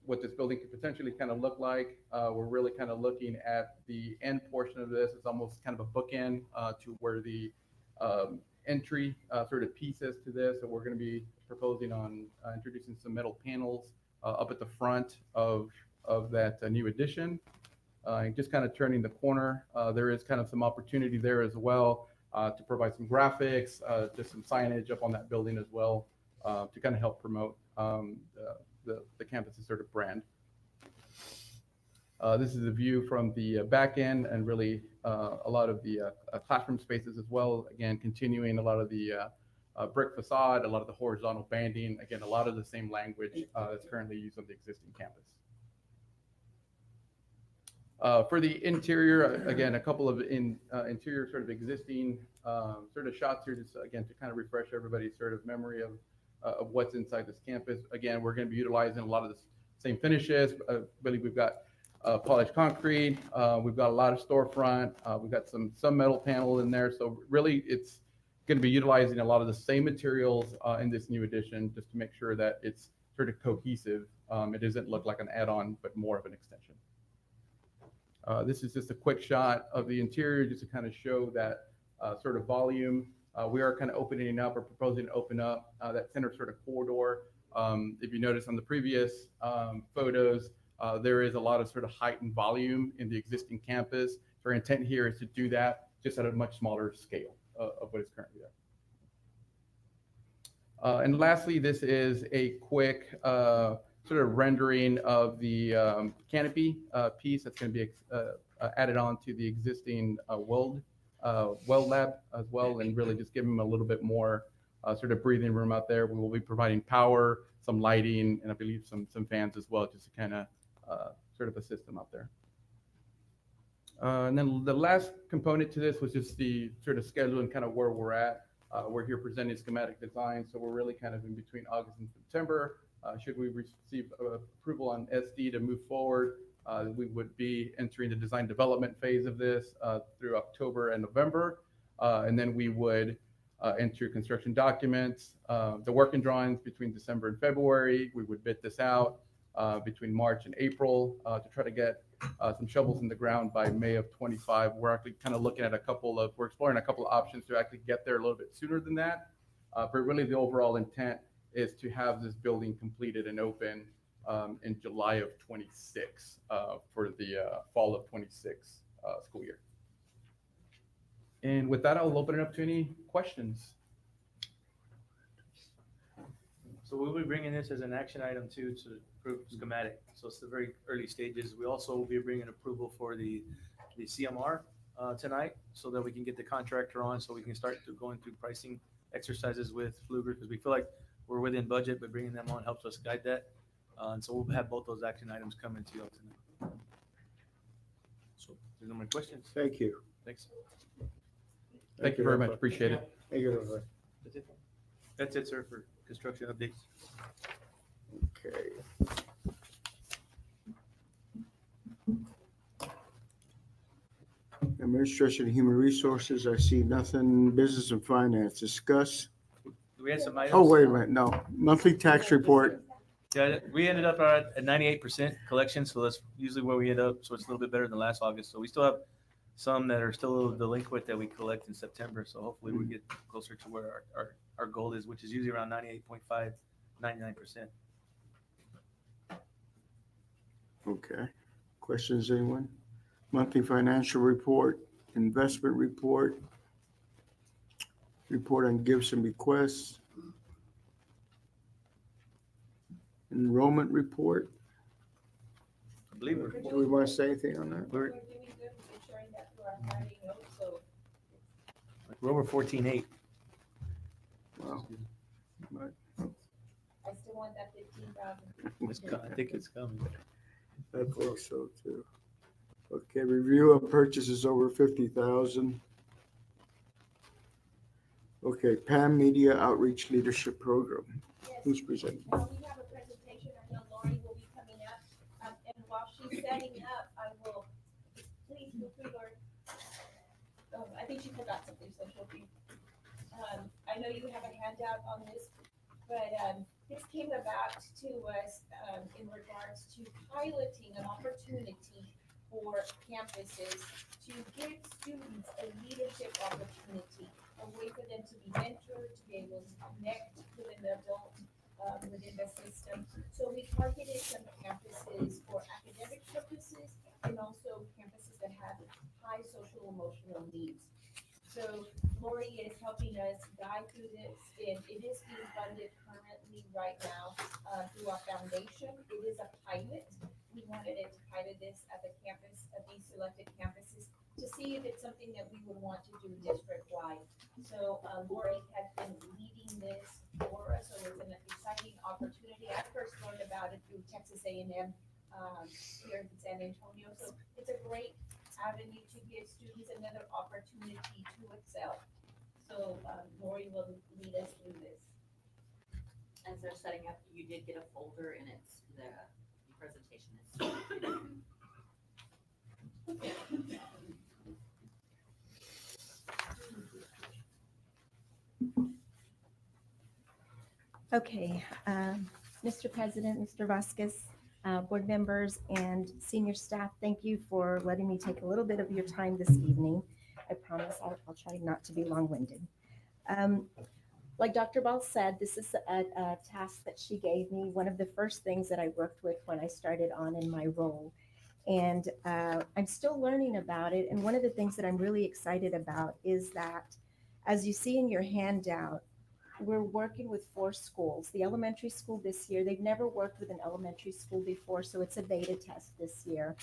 [SPEAKER 18] what this building could potentially kind of look like. We're really kind of looking at the end portion of this. It's almost kind of a bookend to where the entry sort of pieces to this. So we're going to be proposing on introducing some metal panels up at the front of of that new addition. And just kind of turning the corner, there is kind of some opportunity there as well to provide some graphics, just some signage up on that building as well to kind of help promote the campus's sort of brand. This is a view from the back end and really a lot of the classroom spaces as well. Again, continuing a lot of the brick facade, a lot of the horizontal banding. Again, a lot of the same language that's currently used on the existing campus. For the interior, again, a couple of interior sort of existing sort of shots here, just again to kind of refresh everybody's sort of memory of what's inside this campus. Again, we're going to be utilizing a lot of the same finishes. I believe we've got polished concrete. We've got a lot of storefront. We've got some metal panel in there. So really, it's going to be utilizing a lot of the same materials in this new addition, just to make sure that it's sort of cohesive. It doesn't look like an add-on, but more of an extension. This is just a quick shot of the interior, just to kind of show that sort of volume. We are kind of opening up or proposing to open up that center sort of corridor. If you notice on the previous photos, there is a lot of sort of height and volume in the existing campus. So our intent here is to do that just at a much smaller scale of what is currently there. And lastly, this is a quick sort of rendering of the canopy piece that's going to be added on to the existing weld lab as well, and really just give them a little bit more sort of breathing room out there. We will be providing power, some lighting, and I believe some fans as well, just to kind of sort of assist them out there. And then the last component to this was just the sort of schedule and kind of where we're at. We're here presenting schematic design, so we're really kind of in between August and September. Should we receive approval on SD to move forward, we would be entering the design development phase of this through October and November. And then we would enter construction documents, the working drawings between December and February. We would bid this out between March and April to try to get some shovels in the ground by May of 25. We're actually kind of looking at we're exploring a couple of options to actually get there a little bit sooner than that. But really the overall intent is to have this building completed and open in July of 26 for the fall of 26 school year. And with that, I'll open it up to any questions.
[SPEAKER 7] So we'll be bringing this as an action item too to approve schematic. So it's the very early stages. We also will be bringing approval for the CMR tonight, so that we can get the contractor on, so we can start going through pricing exercises with Fluger, because we feel like we're within budget, but bringing them on helps us guide that. And so we'll have both those action items coming to you tonight. So there's no more questions.
[SPEAKER 6] Thank you.
[SPEAKER 7] Thanks.
[SPEAKER 18] Thank you very much. Appreciate it.
[SPEAKER 6] Thank you, everybody.
[SPEAKER 7] That's it. That's it, sir, for construction updates.
[SPEAKER 6] Okay. Administration and Human Resources, I see nothing. Business and Finance, discuss.
[SPEAKER 7] We had some items.
[SPEAKER 6] Oh, wait a minute, no. Monthly tax report.
[SPEAKER 7] Yeah, we ended up at 98% collection, so that's usually where we end up. So it's a little bit better than last August. So we still have some that are still a little delinquent that we collect in September. So hopefully we get closer to where our goal is, which is usually around 98.5, 99%.
[SPEAKER 6] Okay. Questions, anyone? Monthly financial report, investment report, report on gifts and bequests, enrollment report.
[SPEAKER 7] I believe
[SPEAKER 6] Do we want to say anything on that?
[SPEAKER 7] we're
[SPEAKER 3] We're doing good, we're sharing that through our Friday notes, so
[SPEAKER 7] over 14.8.
[SPEAKER 6] Wow. But
[SPEAKER 3] I still want that 15,000.
[SPEAKER 7] I think it's coming.
[SPEAKER 6] I think so too. Okay, review of purchases over 50,000. Okay, PAM Media Outreach Leadership Program. Who's presenting?
[SPEAKER 3] Now, we have a presentation, I know Lori will be coming up, and while she's setting up, I will, please feel free, Lori. Oh, I think she forgot something, so she'll be, I know you have a handout on this, but, this came about to us, in regards to piloting an opportunity for campuses to give students a leadership opportunity, a way for them to be mentored, to be able to connect with an adult within the system. So we targeted some campuses for academic purposes and also campuses that have high social emotional needs. So Lori is helping us guide through this, and it is being funded currently right now through our foundation. It is a pilot. We wanted to pilot this at the campus, at these selected campuses, to see if it's something that we would want to do district-wide. So Lori has been leading this for us, so it's an exciting opportunity. I first learned about it through Texas A&M here in San Antonio. So it's a great avenue to give students another opportunity to excel. So Lori will lead us through this.
[SPEAKER 19] As they're setting up, you did get a folder and it's the presentation is.
[SPEAKER 20] Okay, Mr. President, Mr. Vasquez, board members and senior staff, thank you for letting me take a little bit of your time this evening. I promise I'll try not to be long-winded. Like Dr. Ball said, this is a task that she gave me, one of the first things that I worked with when I started on in my role. And I'm still learning about it. And one of the things that I'm really excited about is that, as you see in your handout, we're working with 4 schools. The elementary school this year, they've never worked with an elementary school before, so it's a beta test this year.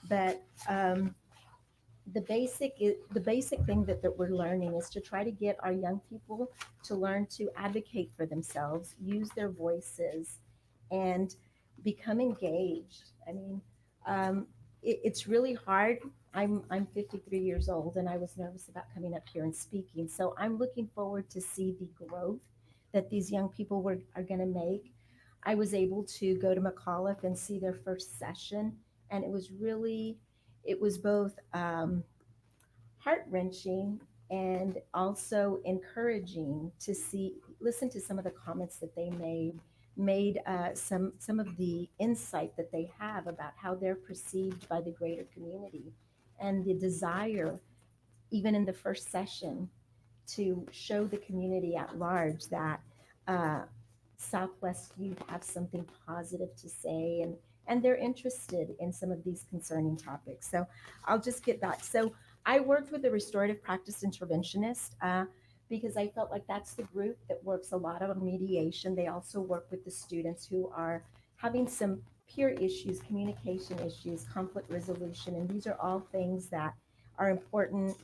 [SPEAKER 20] But the basic thing that we're learning is to try to get our young people to learn to advocate for themselves, use their voices, and become engaged. I mean, it's really hard. I'm 53 years old, and I was nervous about coming up here and speaking. So I'm looking forward to see the growth that these young people are going to make. I was able to go to McAuliffe and see their first session, and it was both heart-wrenching and also encouraging to listen to some of the comments that they made some of the insight that they have about how they're perceived by the greater community, and the desire, even in the first session, to show the community at large that Southwest youth have something positive to say, and they're interested in some of these concerning topics. So I'll just get back. So I worked with the restorative practice interventionist because I felt like that's the group that works a lot on mediation. They also work with the students who are having some peer issues, communication issues, conflict resolution, and these are all things that are important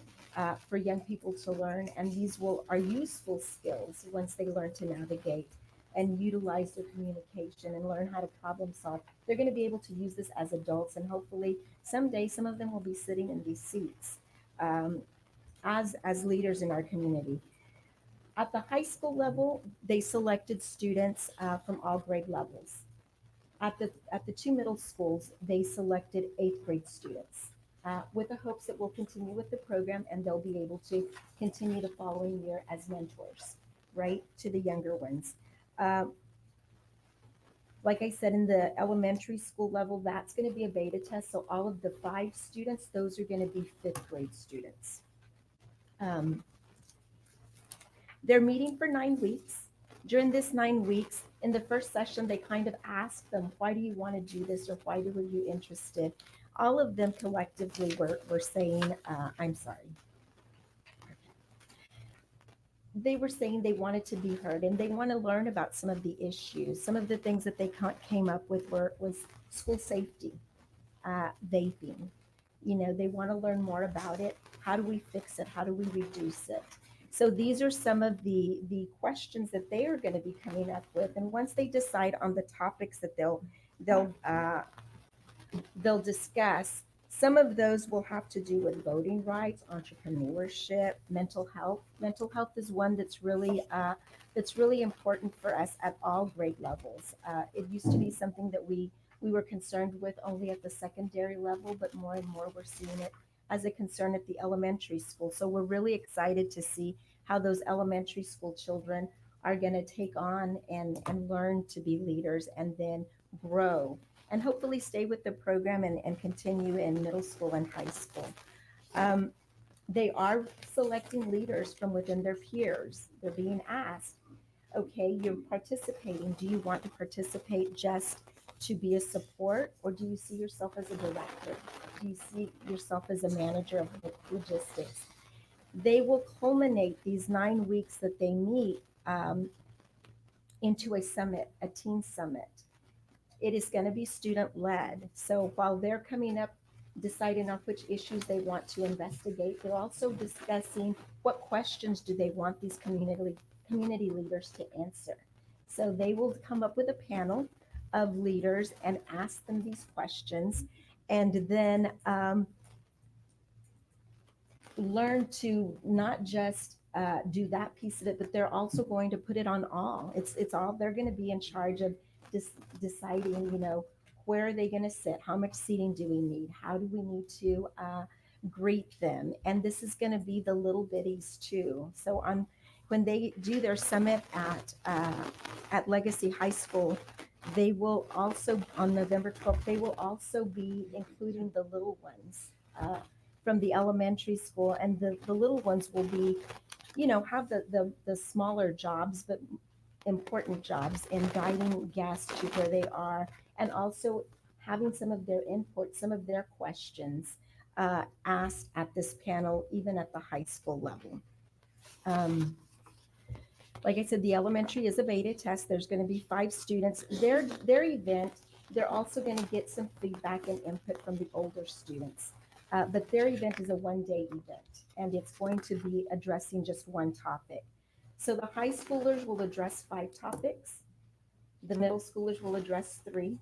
[SPEAKER 20] for young people to learn, and these are useful skills once they learn to navigate and utilize their communication and learn how to problem solve. They're going to be able to use this as adults, and hopefully someday some of them will be sitting in these seats as leaders in our community. At the high school level, they selected students from all grade levels. At the 2 middle schools, they selected 8th grade students with the hopes that we'll continue with the program and they'll be able to continue the following year as mentors, right, to the younger ones. Like I said, in the elementary school level, that's going to be a beta test. So all of the 5 students, those are going to be 5th grade students. They're meeting for 9 weeks. During this 9 weeks, in the first session, they kind of asked them, why do you want to do this, or why were you interested? All of them collectively were saying, I'm sorry. They were saying they wanted to be heard and they want to learn about some of the issues. Some of the things that they came up with was school safety, vaping. You know, they want to learn more about it. How do we fix it? How do we reduce it? So these are some of the questions that they are going to be coming up with. And once they decide on the topics that they'll discuss, some of those will have to do with voting rights, entrepreneurship, mental health. Mental health is one that's really important for us at all grade levels. It used to be something that we were concerned with only at the secondary level, but more and more we're seeing it as a concern at the elementary school. So we're really excited to see how those elementary school children are going to take on and learn to be leaders and then grow and hopefully stay with the program and continue in middle school and high school. They are selecting leaders from within their peers. They're being asked, Okay, you're participating. Do you want to participate just to be a support, or do you see yourself as a director? Do you see yourself as a manager of logistics? They will culminate these 9 weeks that they meet into a summit, a teen summit. It is going to be student led. So while they're coming up, deciding on which issues they want to investigate, they're also discussing what questions do they want these community leaders to answer. So they will come up with a panel of leaders and ask them these questions, and then learn to not just do that piece of it, but they're also going to put it on all. It's all, they're going to be in charge of deciding, you know, where are they going to sit? How much seating do we need? How do we need to greet them? And this is going to be the little bitties too. So when they do their summit at Legacy High School, they will also, on November 12th, they will also be including the little ones from the elementary school, and the little ones will be, you know, have the smaller jobs, but important jobs in guiding guests to where they are, and also having some of their input, some of their questions asked at this panel, even at the high school level. Like I said, the elementary is a beta test. There's going to be 5 students. Their event, they're also going to get some feedback and input from the older students. But their event is a one-day event, and it's going to be addressing just one topic. So the high schoolers will address 5 topics, the middle schoolers will address 3,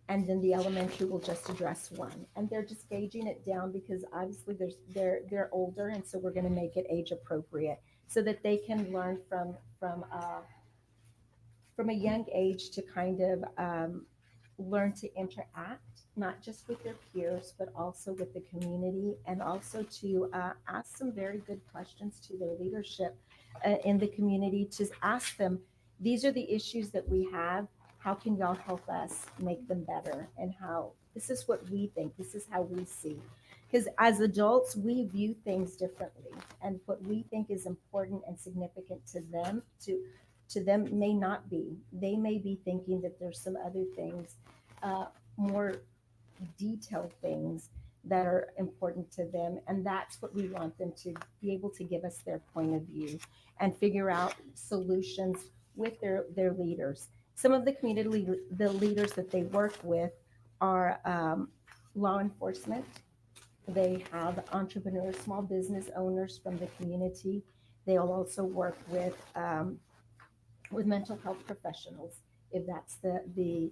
[SPEAKER 20] and then the elementary will just address 1. And they're just gauging it down because obviously they're older, and so we're going to make it age appropriate so that they can learn from a young age to kind of learn to interact, not just with their peers, but also with the community, and also to ask some very good questions to their leadership in the community, to ask them, these are the issues that we have. How can y'all help us make them better? And how, this is what we think, this is how we see. Because as adults, we view things differently, and what we think is important and significant to them, to them may not be. They may be thinking that there's some other things, more detailed things that are important to them, and that's what we want them to be able to give us their point of view and figure out solutions with their leaders. Some of the the leaders that they work with are law enforcement. They have entrepreneurs, small business owners from the community. They'll also work with mental health professionals, if that's the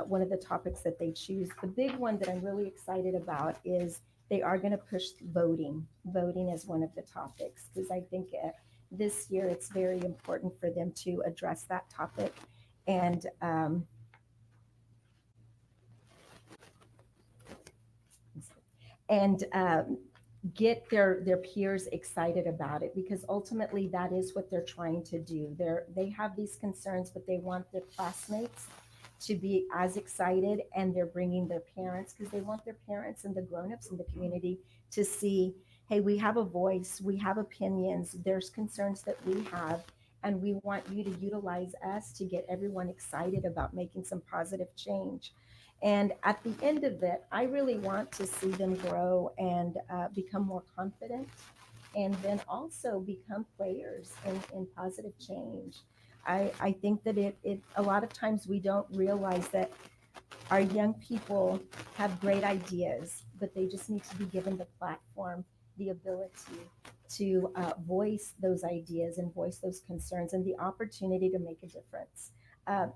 [SPEAKER 20] one of the topics that they choose. The big one that I'm really excited about is they are going to push voting as one of the topics, because I think this year it's very important for them to address that topic and get their peers excited about it, because ultimately that is what they're trying to do. They have these concerns, but they want their classmates to be as excited, and they're bringing their parents, because they want their parents and the grown-ups in the community to see, hey, we have a voice, we have opinions, there's concerns that we have, and we want you to utilize us to get everyone excited about making some positive change. And at the end of it, I really want to see them grow and become more confident, and then also become players in positive change. I think that it a lot of times we don't realize that our young people have great ideas, but they just need to be given the platform, the ability to voice those ideas and voice those concerns, and the opportunity to make a difference.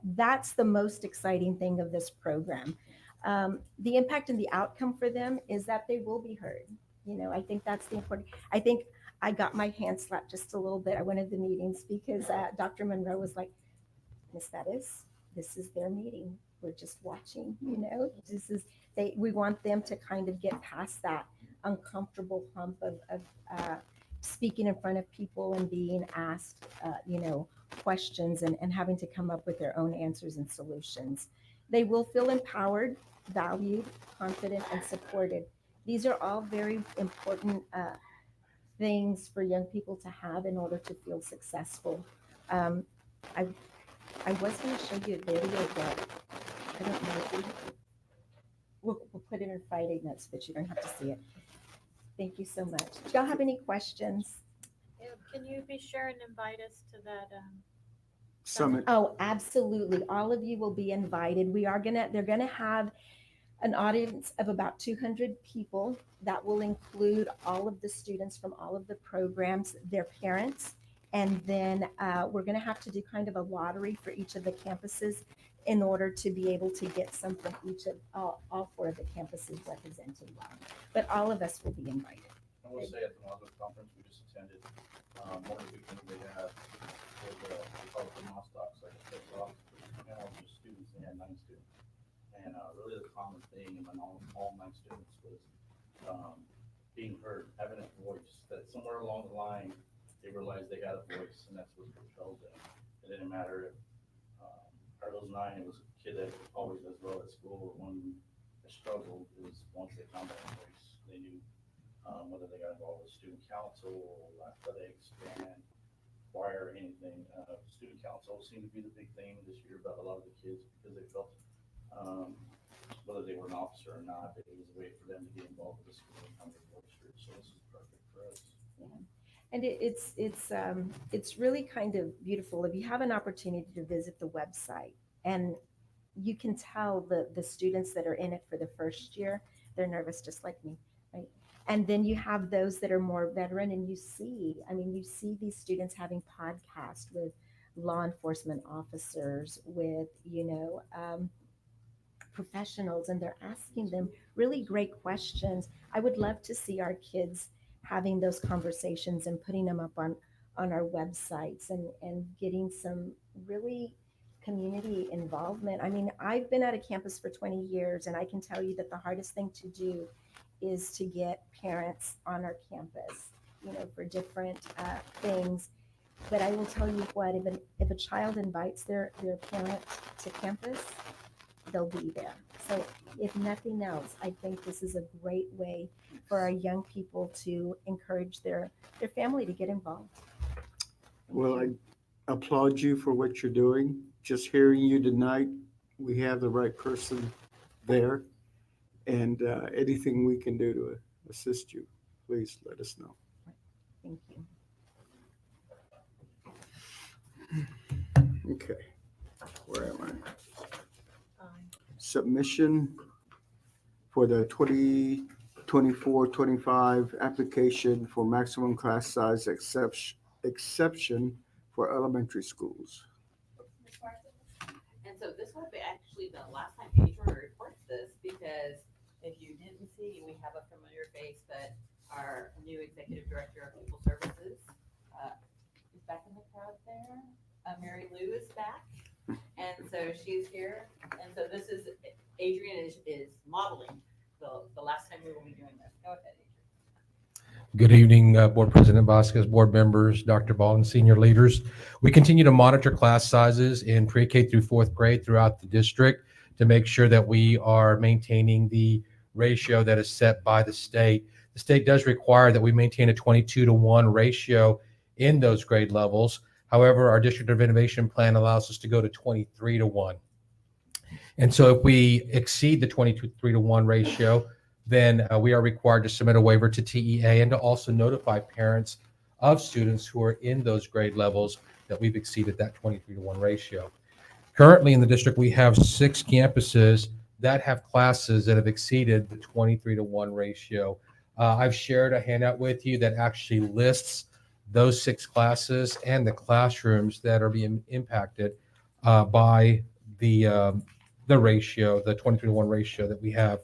[SPEAKER 20] That's the most exciting thing of this program. The impact and the outcome for them is that they will be heard. You know, I think that's the important. I think I got my hand slapped just a little bit at one of the meetings, because Dr. Monroe was like, Miss Bettis, this is their meeting. We're just watching, you know, we want them to kind of get past that uncomfortable hump of speaking in front of people and being asked, you know, questions and having to come up with their own answers and solutions. They will feel empowered, valued, confident, and supported. These are all very important things for young people to have in order to feel successful. I was going to show you a video, but I don't know if we'll put it in Friday notes, but you don't have to see it. Thank you so much. Do y'all have any questions?
[SPEAKER 21] Can you be sure and invite us to that?
[SPEAKER 6] Summit.
[SPEAKER 20] Oh, absolutely. All of you will be invited. They're gonna have an audience of about 200 people. That will include all of the students from all of the programs, their parents, and then we're gonna have to do kind of a lottery for each of the campuses in order to be able to get some from each of all 4 of the campuses represented well. But all of us will be invited.
[SPEAKER 17] I will say at the Moscow conference we just attended, one of the big things they had was we call it the Mos Docs, like the talk, and all the students, they had 9 students. And really the common thing among all 9 students was being heard, having a voice, that somewhere along the line they realized they had a voice, and that's what propelled them. It didn't matter if out of those 9, it was a kid that always does well at school, or one that struggled. It was once they found that voice, they knew whether they got involved with student council, athletics, band, choir, anything. Student council seemed to be the big thing this year about a lot of the kids, because they felt whether they were an officer or not, it was a way for them to get involved with the school and come to register. So this is perfect for us.
[SPEAKER 20] Yeah. And it's really kind of beautiful. If you have an opportunity to visit the website, and you can tell the students that are in it for the first year, they're nervous just like me, right? And then you have those that are more veteran, and you see these students having podcasts with law enforcement officers, with, professionals, and they're asking them really great questions. I would love to see our kids having those conversations and putting them up on our websites and getting some really community involvement. I mean, I've been at a campus for 20 years, and I can tell you that the hardest thing to do is to get parents on our campus, for different things. But I will tell you what, if a child invites their parent to campus, they'll be there. So if nothing else, I think this is a great way for our young people to encourage their family to get involved.
[SPEAKER 6] Well, I applaud you for what you're doing. Just hearing you tonight, we have the right person there. And anything we can do to assist you, please let us know.
[SPEAKER 20] Thank you.
[SPEAKER 6] Okay, where am I? Submission for the 2024-25 application for maximum class size exception for elementary schools.
[SPEAKER 19] And so this will be actually the last time Adrian reports this, because if you didn't see, we have a familiar face, but our new executive director of people services is back in the crowd there. Mary Lou is back. And so she's here. And so this is, Adrian is modeling the last time we will be doing this. Go ahead, Adrian.
[SPEAKER 22] Good evening, Board President Vasquez, board members, Dr. Ball, and senior leaders. We continue to monitor class sizes in pre-K through 4th grade throughout the district to make sure that we are maintaining the ratio that is set by the state. The state does require that we maintain a 22-to-1 ratio in those grade levels. However, our District of Innovation plan allows us to go to 23-to-1. And so if we exceed the 23-to-1 ratio, then we are required to submit a waiver to TEA and to also notify parents of students who are in those grade levels that we've exceeded that 23-to-1 ratio. Currently in the district, we have 6 campuses that have classes that have exceeded the 23-to-1 ratio. I've shared a handout with you that actually lists those 6 classes and the classrooms that are being impacted by the ratio, the 23-to-1 ratio that we have.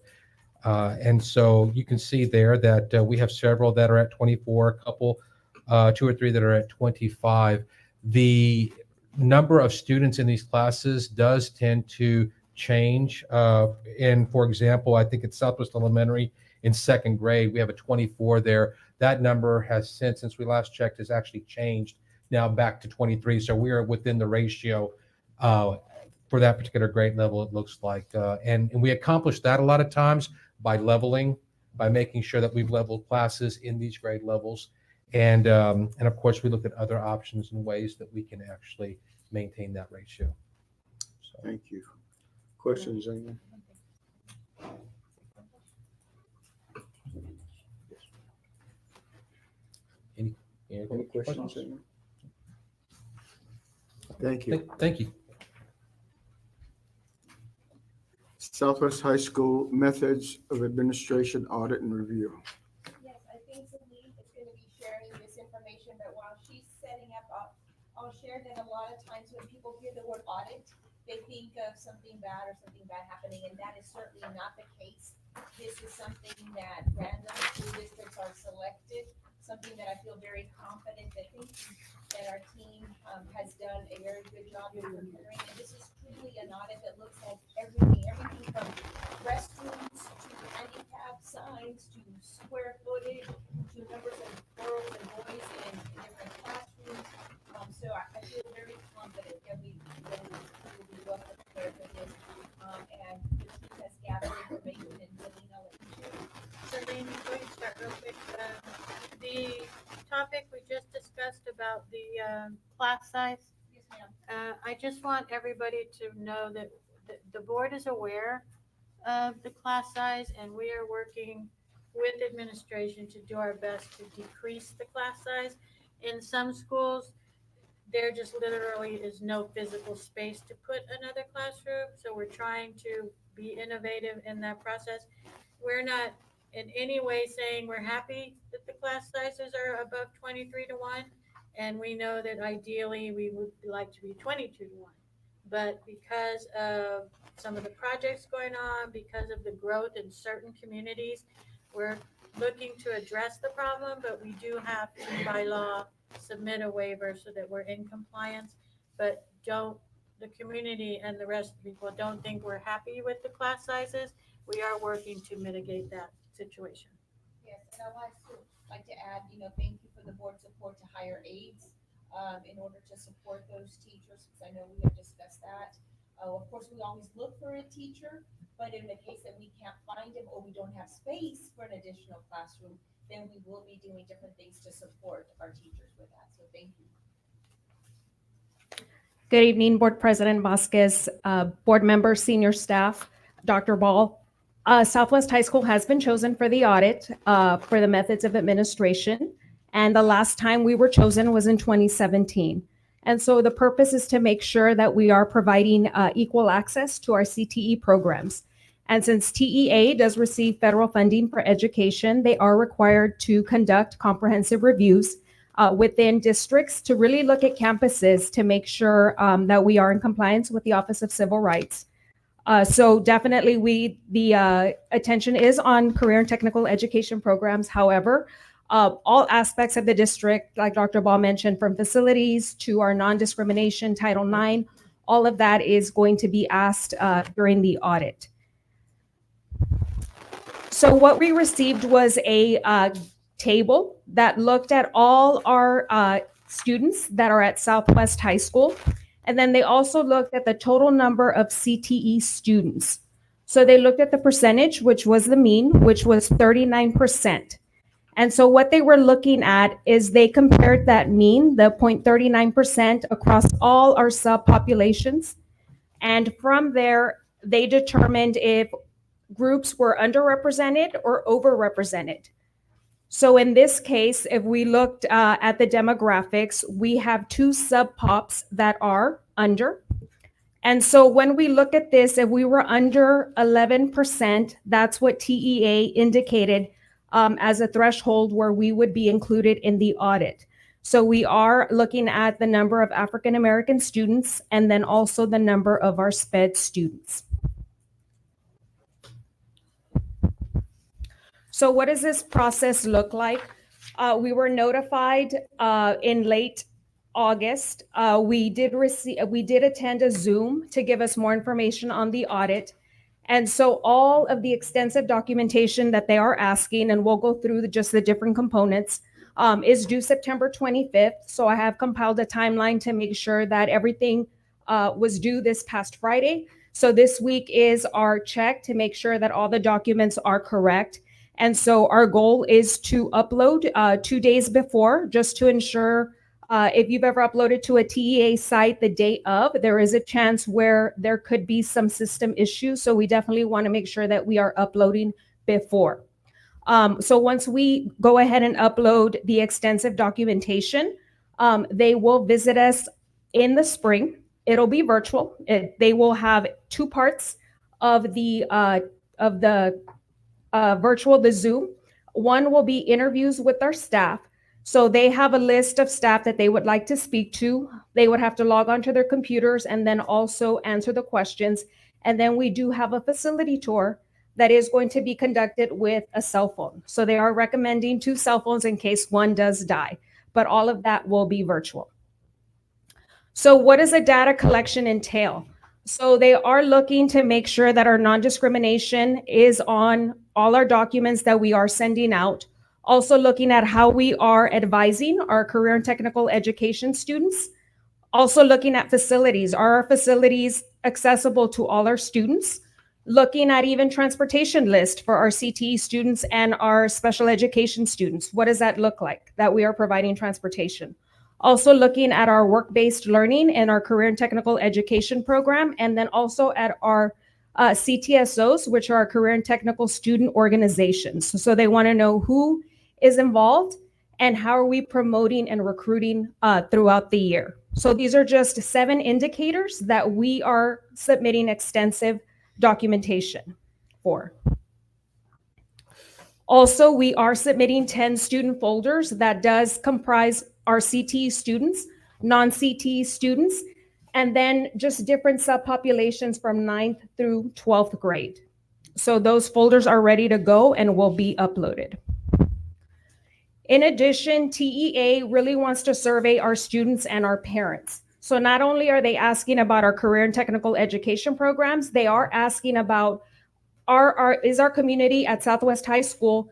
[SPEAKER 22] And so you can see there that we have several that are at 24, a couple, 2 or 3 that are at 25. The number of students in these classes does tend to change. And for example, I think at Southwest Elementary in 2nd grade, we have a 24 there. That number has since we last checked, has actually changed now back to 23. So we are within the ratio for that particular grade level, it looks like. And we accomplish that a lot of times by leveling, by making sure that we've leveled classes in these grade levels. And of course, we look at other options and ways that we can actually maintain that ratio. So,
[SPEAKER 6] Thank you. Questions, anyone? Any questions? anyone? Thank you.
[SPEAKER 22] Thank you.
[SPEAKER 6] Southwest High School Methods of Administration Audit and Review.
[SPEAKER 3] Yes, I think Celine is going to be sharing this information, but while she's setting up, I'll share that a lot of times when people hear the word audit, they think of something bad or something bad happening, and that is certainly not the case. This is something that random school districts are selected, something that I feel very confident that our team has done a very good job of preparing. And this is truly an audit that looks at everything from restrooms to handicap signs to square footage to numbers of girls and boys in different classrooms. So I feel very confident that we will be well prepared for this. And the team has gathered information and Celine, I'll let you share.
[SPEAKER 21] Celine, I'm going to start real quick. The topic we just discussed about the class size.
[SPEAKER 3] Yes, ma'am.
[SPEAKER 21] I just want everybody to know that the board is aware of the class size, and we are working with administration to do our best to decrease the class size. In some schools, there just literally is no physical space to put another classroom, so we're trying to be innovative in that process. We're not in any way saying we're happy that the class sizes are above 23-1, and we know that ideally we would like to be 22-1. But because of some of the projects going on, because of the growth in certain communities, we're looking to address the problem, but we do have to, by law, submit a waiver so that we're in compliance. But the community and the rest of the people don't think we're happy with the class sizes. We are working to mitigate that situation.
[SPEAKER 3] Yes, and I'd like to add, thank you for the board support to hire aides in order to support those teachers, because I know we have discussed that. Of course, we always look for a teacher, but in the case that we can't find him or we don't have space for an additional classroom, then we will be doing different things to support our teachers with that. So thank you.
[SPEAKER 2] Good evening, Board President Vasquez, board members, senior staff, Dr. Ball. Southwest High School has been chosen for the audit for the methods of administration. And the last time we were chosen was in 2017. And so the purpose is to make sure that we are providing equal access to our CTE programs. And since TEA does receive federal funding for education, they are required to conduct comprehensive reviews within districts to really look at campuses to make sure that we are in compliance with the Office of Civil Rights. So definitely the attention is on career and technical education programs. However, all aspects of the district, like Dr. Ball mentioned, from facilities to our non-discrimination Title IX, all of that is going to be asked during the audit. So what we received was a table that looked at all our students that are at Southwest High School. And then they also looked at the total number of CTE students. So they looked at the percentage, which was the mean, which was 39%. And so what they were looking at is they compared that mean, the 0.39%, across all our subpopulations. And from there, they determined if groups were underrepresented or overrepresented. So in this case, if we looked at the demographics, we have two subpops that are under. And so when we look at this, if we were under 11%, that's what TEA indicated as a threshold where we would be included in the audit. So we are looking at the number of African-American students and then also the number of our SPED students. So what does this process look like? We were notified in late August. We did attend a Zoom to give us more information on the audit. And so all of the extensive documentation that they are asking, and we'll go through just the different components, is due September 25th. So I have compiled a timeline to make sure that everything was due this past Friday. So this week is our check to make sure that all the documents are correct. And so our goal is to upload 2 days before, just to ensure if you've ever uploaded to a TEA site the day of, there is a chance where there could be some system issues. So we definitely want to make sure that we are uploading before. So once we go ahead and upload the extensive documentation, they will visit us in the spring. It'll be virtual. They will have 2 parts of the virtual, the Zoom. One will be interviews with our staff. So they have a list of staff that they would like to speak to. They would have to log onto their computers and then also answer the questions. And then we do have a facility tour that is going to be conducted with a cell phone. So they are recommending 2 cell phones in case one does die, but all of that will be virtual. So what does a data collection entail? So they are looking to make sure that our non-discrimination is on all our documents that we are sending out. Also looking at how we are advising our career and technical education students. Also looking at facilities. Are our facilities accessible to all our students? Looking at even transportation list for our CTE students and our special education students. What does that look like that we are providing transportation? Also looking at our work-based learning and our career and technical education program, and then also at our CTSOs, which are our career and technical student organizations. So they want to know who is involved and how are we promoting and recruiting throughout the year. So these are just 7 indicators that we are submitting extensive documentation for. Also, we are submitting 10 student folders that does comprise our CTE students, non-CTE students, and then just different subpopulations from 9th through 12th grade. So those folders are ready to go and will be uploaded. In addition, TEA really wants to survey our students and our parents. So not only are they asking about our career and technical education programs, they are asking about is our community at Southwest High School,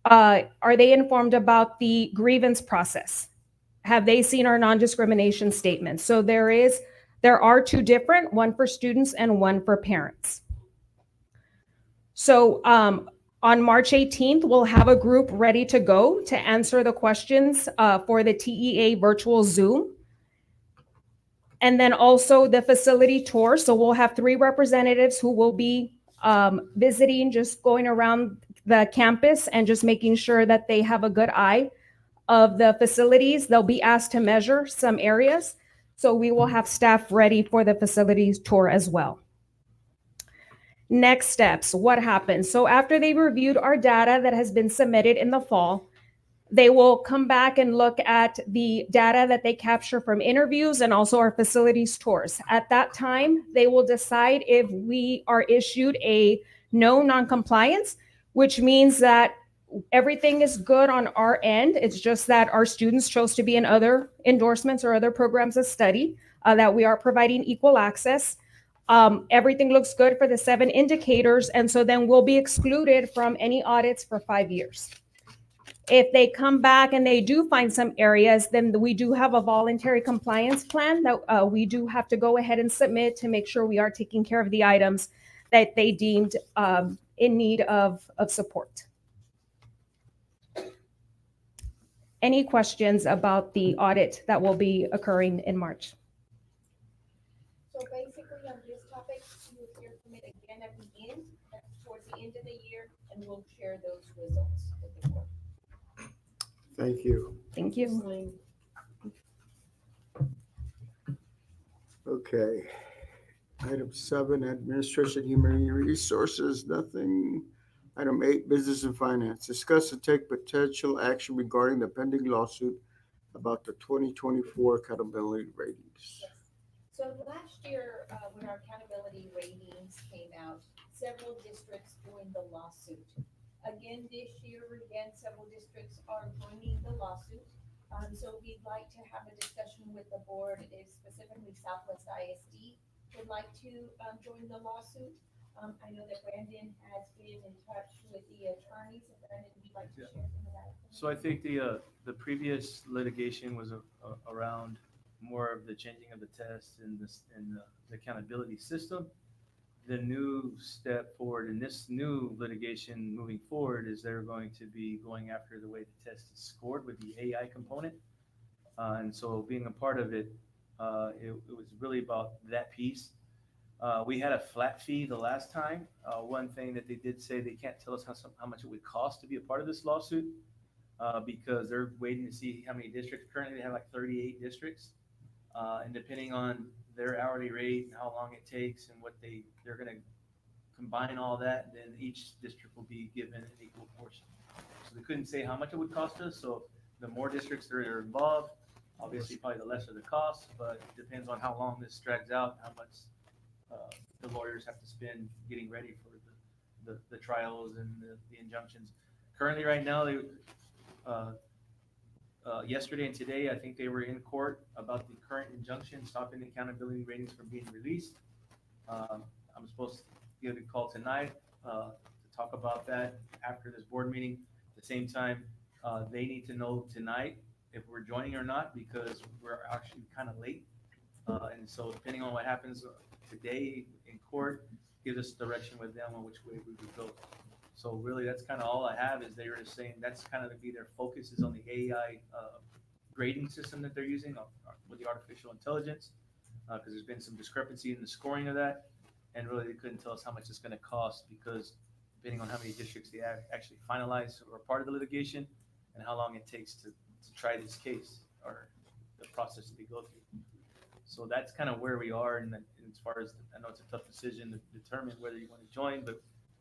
[SPEAKER 2] are they informed about the grievance process? Have they seen our non-discrimination statements? So there are 2 different, one for students and one for parents. So on March 18th, we'll have a group ready to go to answer the questions for the TEA virtual Zoom. And then also the facility tour. So we'll have 3 representatives who will be visiting, just going around the campus and just making sure that they have a good eye of the facilities. They'll be asked to measure some areas. So we will have staff ready for the facilities tour as well. Next steps, what happens? So after they reviewed our data that has been submitted in the fall, they will come back and look at the data that they capture from interviews and also our facilities tours. At that time, they will decide if we are issued a no non-compliance, which means that everything is good on our end. It's just that our students chose to be in other endorsements or other programs of study, that we are providing equal access. Everything looks good for the 7 indicators, and so then we'll be excluded from any audits for 5 years. If they come back and they do find some areas, then we do have a voluntary compliance plan that we do have to go ahead and submit to make sure we are taking care of the items that they deemed in need of support. Any questions about the audit that will be occurring in March?
[SPEAKER 3] So basically on this topic, you will hear from it again at the end, towards the end of the year, and we'll share those results with the board.
[SPEAKER 6] Thank you.
[SPEAKER 2] Thank you.
[SPEAKER 6] Okay. Item 7, Administration, Human Resources, nothing. Item 8, Business and Finance. Discuss and take potential action regarding the pending lawsuit about the 2024 accountability ratings.
[SPEAKER 3] Yes. So last year, when our accountability ratings came out, several districts joined the lawsuit. Again, this year, several districts are joining the lawsuit. So we'd like to have a discussion with the board if specifically Southwest ISD would like to join the lawsuit. I know that Brandon has been in touch with the attorneys. If Brandon, would like to share some of that?
[SPEAKER 7] So I think the previous litigation was around more of the changing of the test and the accountability system. the new step forward in this new litigation moving forward is they're going to be going after the way the test is scored with the AI component. And so being a part of it, it was really about that piece. We had a flat fee the last time. One thing that they did say, they can't tell us how much it would cost to be a part of this lawsuit because they're waiting to see how many districts. Currently, they have like 38 districts. And depending on their hourly rate and how long it takes and what they're going to combine all that, then each district will be given an equal portion. So they couldn't say how much it would cost us. So the more districts that are involved, obviously probably the lesser the cost, but it depends on how long this drags out, how much the lawyers have to spend getting ready for the trials and the injunctions. Currently, right now, they yesterday and today, I think they were in court about the current injunction stopping the accountability ratings from being released. I'm supposed to give a call tonight to talk about that after this board meeting. At the same time, they need to know tonight if we're joining or not because we're actually kind of late. And so depending on what happens today in court, gives us direction with them on which way we would go. So really, that's kind of all I have is they were just saying that's kind of to be their focus is on the AI grading system that they're using with the artificial intelligence, because there's been some discrepancy in the scoring of that. And really, they couldn't tell us how much it's going to cost because depending on how many districts they actually finalize or are part of the litigation and how long it takes to try this case or the process that they go through. So that's kind of where we are. And as far as, I know it's a tough decision to determine whether you want to join, but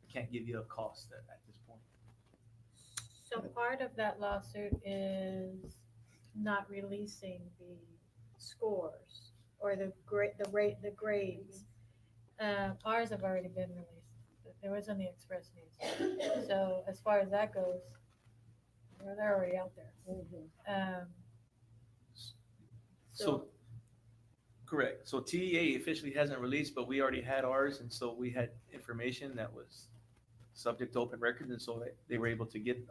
[SPEAKER 7] I can't give you a cost at this point.
[SPEAKER 21] So part of that lawsuit is not releasing the scores or the grades. Ours have already been released. There was on the Express News. So as far as that goes, well, they're already out there.
[SPEAKER 7] So correct. So TEA officially hasn't released, but we already had ours, and so we had information that was subject to open records, and so they were able to get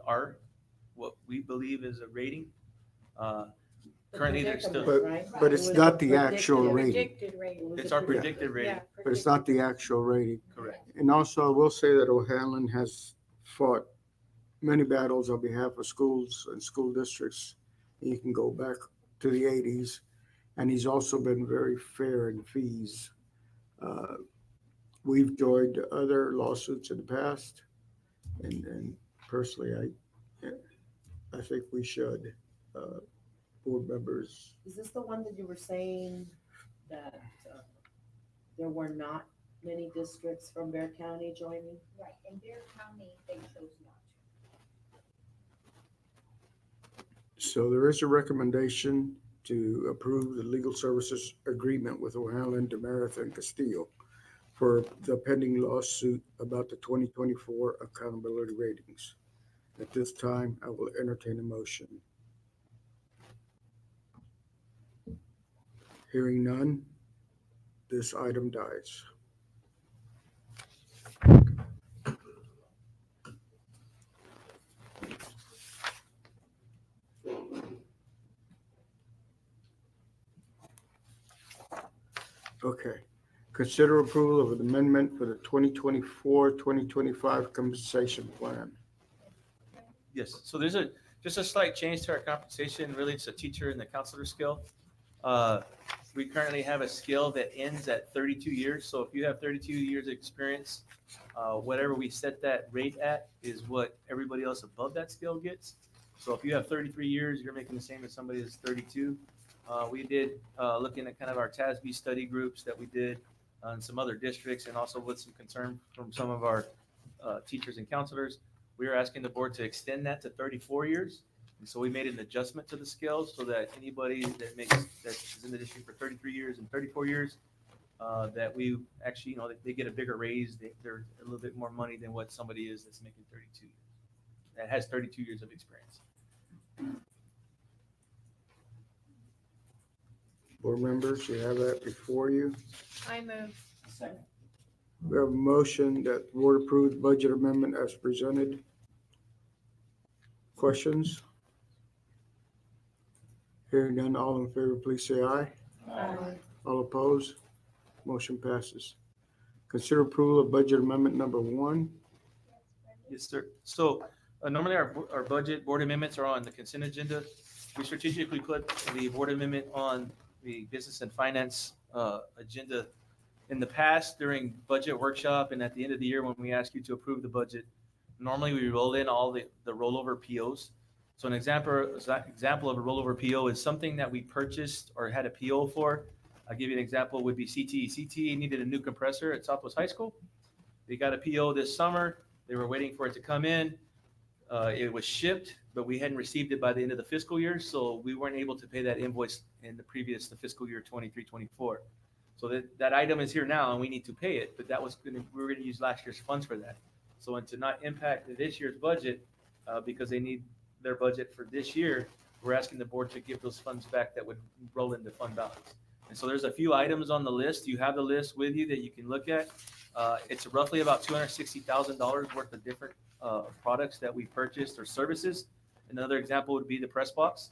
[SPEAKER 7] what we believe is a rating. Currently, they're still,
[SPEAKER 6] but it's not the actual rating.
[SPEAKER 7] It's our predicted rating.
[SPEAKER 21] Yeah,
[SPEAKER 6] But it's not the actual rating.
[SPEAKER 7] Correct.
[SPEAKER 6] And also, I will say that O'Hanlon has fought many battles on behalf of schools and school districts. You can go back to the 80s, and he's also been very fair in fees. We've joined other lawsuits in the past, and personally, I think we should. Board members,
[SPEAKER 1] Is this the one that you were saying that there were not many districts from Bear County joining?
[SPEAKER 3] Right, in Bear County, they chose not to.
[SPEAKER 6] so there is a recommendation to approve the legal services agreement with O'Hanlon, Demerith, and Castillo for the pending lawsuit about the 2024 accountability ratings. At this time, I will entertain a motion. Hearing none, this item dies. Okay. Consider approval of an amendment for the 2024-2025 compensation plan.
[SPEAKER 7] Yes, so there's just a slight change to our compensation. Really, it's a teacher and the counselor scale. We currently have a scale that ends at 32 years. So if you have 32 years of experience, whatever we set that rate at is what everybody else above that scale gets. So if you have 33 years, you're making the same as somebody that's 32. We did looking at kind of our TASB study groups that we did in some other districts, and also with some concern from some of our teachers and counselors. We are asking the board to extend that to 34 years. And so we made an adjustment to the scales so that anybody that is in the district for 33 years and 34 years, that we actually, they get a bigger raise. They're a little bit more money than what somebody is that's making 32 years, that has 32 years of experience.
[SPEAKER 6] Board members, you have that before you.
[SPEAKER 21] I move.
[SPEAKER 4] Second.
[SPEAKER 6] We have a motion that the board approves budget amendment as presented. Questions? Hearing none, all in favor, please say aye.
[SPEAKER 21] Aye.
[SPEAKER 6] All opposed? Motion passes. Consider approval of budget amendment number 1.
[SPEAKER 7] Yes, sir. So normally our budget board amendments are on the consent agenda. We strategically put the board amendment on the business and finance agenda in the past during budget workshop and at the end of the year when we ask you to approve the budget. Normally, we roll in all the rollover POs. So an example of a rollover PO is something that we purchased or had a PO for. I'll give you an example would be CTE. CTE needed a new compressor at Southwest High School. They got a PO this summer. They were waiting for it to come in. It was shipped, but we hadn't received it by the end of the fiscal year, so we weren't able to pay that invoice in the fiscal year 23-24. So that item is here now, and we need to pay it, but we were gonna use last year's funds for that. So and to not impact this year's budget, because they need their budget for this year, we're asking the board to give those funds back that would roll into fund balance. And so there's a few items on the list. You have the list with you that you can look at. It's roughly about $260,000 worth of different products that we purchased or services. Another example would be the press box.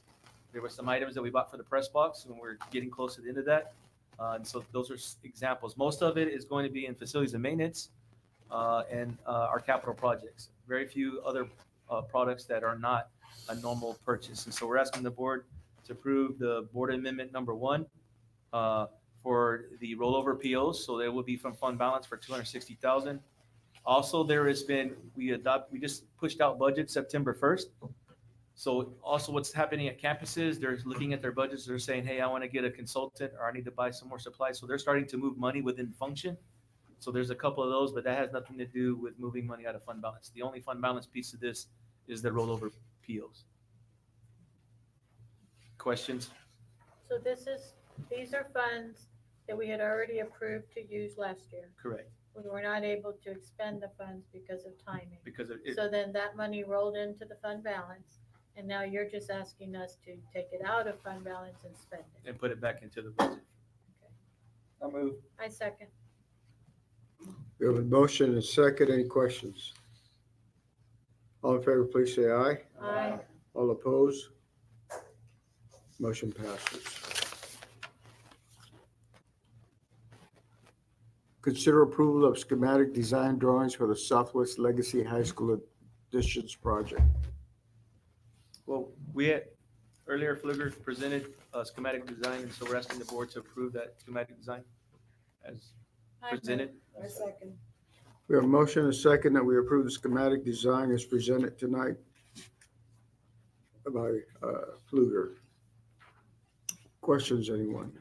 [SPEAKER 7] There were some items that we bought for the press box, and we're getting close to the end of that. And so those are examples. Most of it is going to be in facilities and maintenance and our capital projects. Very few other products that are not a normal purchase. And so we're asking the board to approve the board amendment number 1 for the rollover POs. So they will be from fund balance for $260,000. Also, there has been, we just pushed out budget September 1st. So also what's happening at campuses, they're looking at their budgets. They're saying, hey, I want to get a consultant or I need to buy some more supplies. So they're starting to move money within function. So there's a couple of those, but that has nothing to do with moving money out of fund balance. The only fund balance piece of this is the rollover POs. Questions?
[SPEAKER 21] So these are funds that we had already approved to use last year.
[SPEAKER 7] Correct.
[SPEAKER 21] We were not able to expend the funds because of timing.
[SPEAKER 7] Because of it,
[SPEAKER 21] So then that money rolled into the fund balance, and now you're just asking us to take it out of fund balance and spend it.
[SPEAKER 7] and put it back into the budget.
[SPEAKER 4] I'll move.
[SPEAKER 21] I second.
[SPEAKER 6] We have a motion and a second. Any questions? All in favor, please say aye.
[SPEAKER 21] Aye.
[SPEAKER 6] All opposed? Motion passes. Consider approval of schematic design drawings for the Southwest Legacy High School additions project.
[SPEAKER 7] Well, we had, earlier Fluger presented a schematic design, and so we're asking the board to approve that schematic design as presented.
[SPEAKER 1] I second.
[SPEAKER 6] We have a motion and a second that we approve the schematic design as presented tonight by Fluger. Questions, anyone?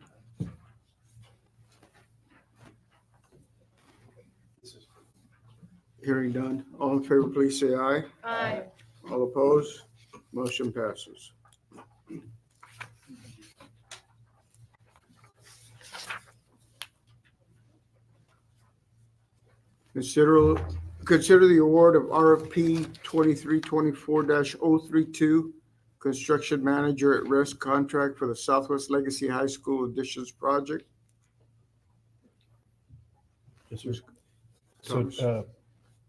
[SPEAKER 6] Hearing done. All in favor, please say aye.
[SPEAKER 21] Aye.
[SPEAKER 6] All opposed? Motion passes. Consider the award of RFP 2324-032, Construction Manager at Risk contract for the Southwest Legacy High School additions project.
[SPEAKER 14] Yes, sir.
[SPEAKER 6] Thomas.
[SPEAKER 14] So,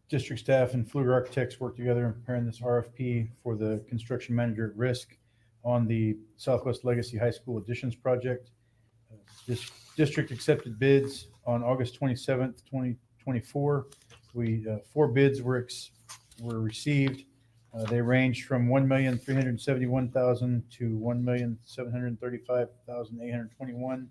[SPEAKER 14] district staff and Fluger Architects worked together in preparing this RFP for the construction manager at risk on the Southwest Legacy High School additions project. This district accepted bids on August 27th, 2024. 4 bids were received. They ranged from $1,371,000 to $1,735,821.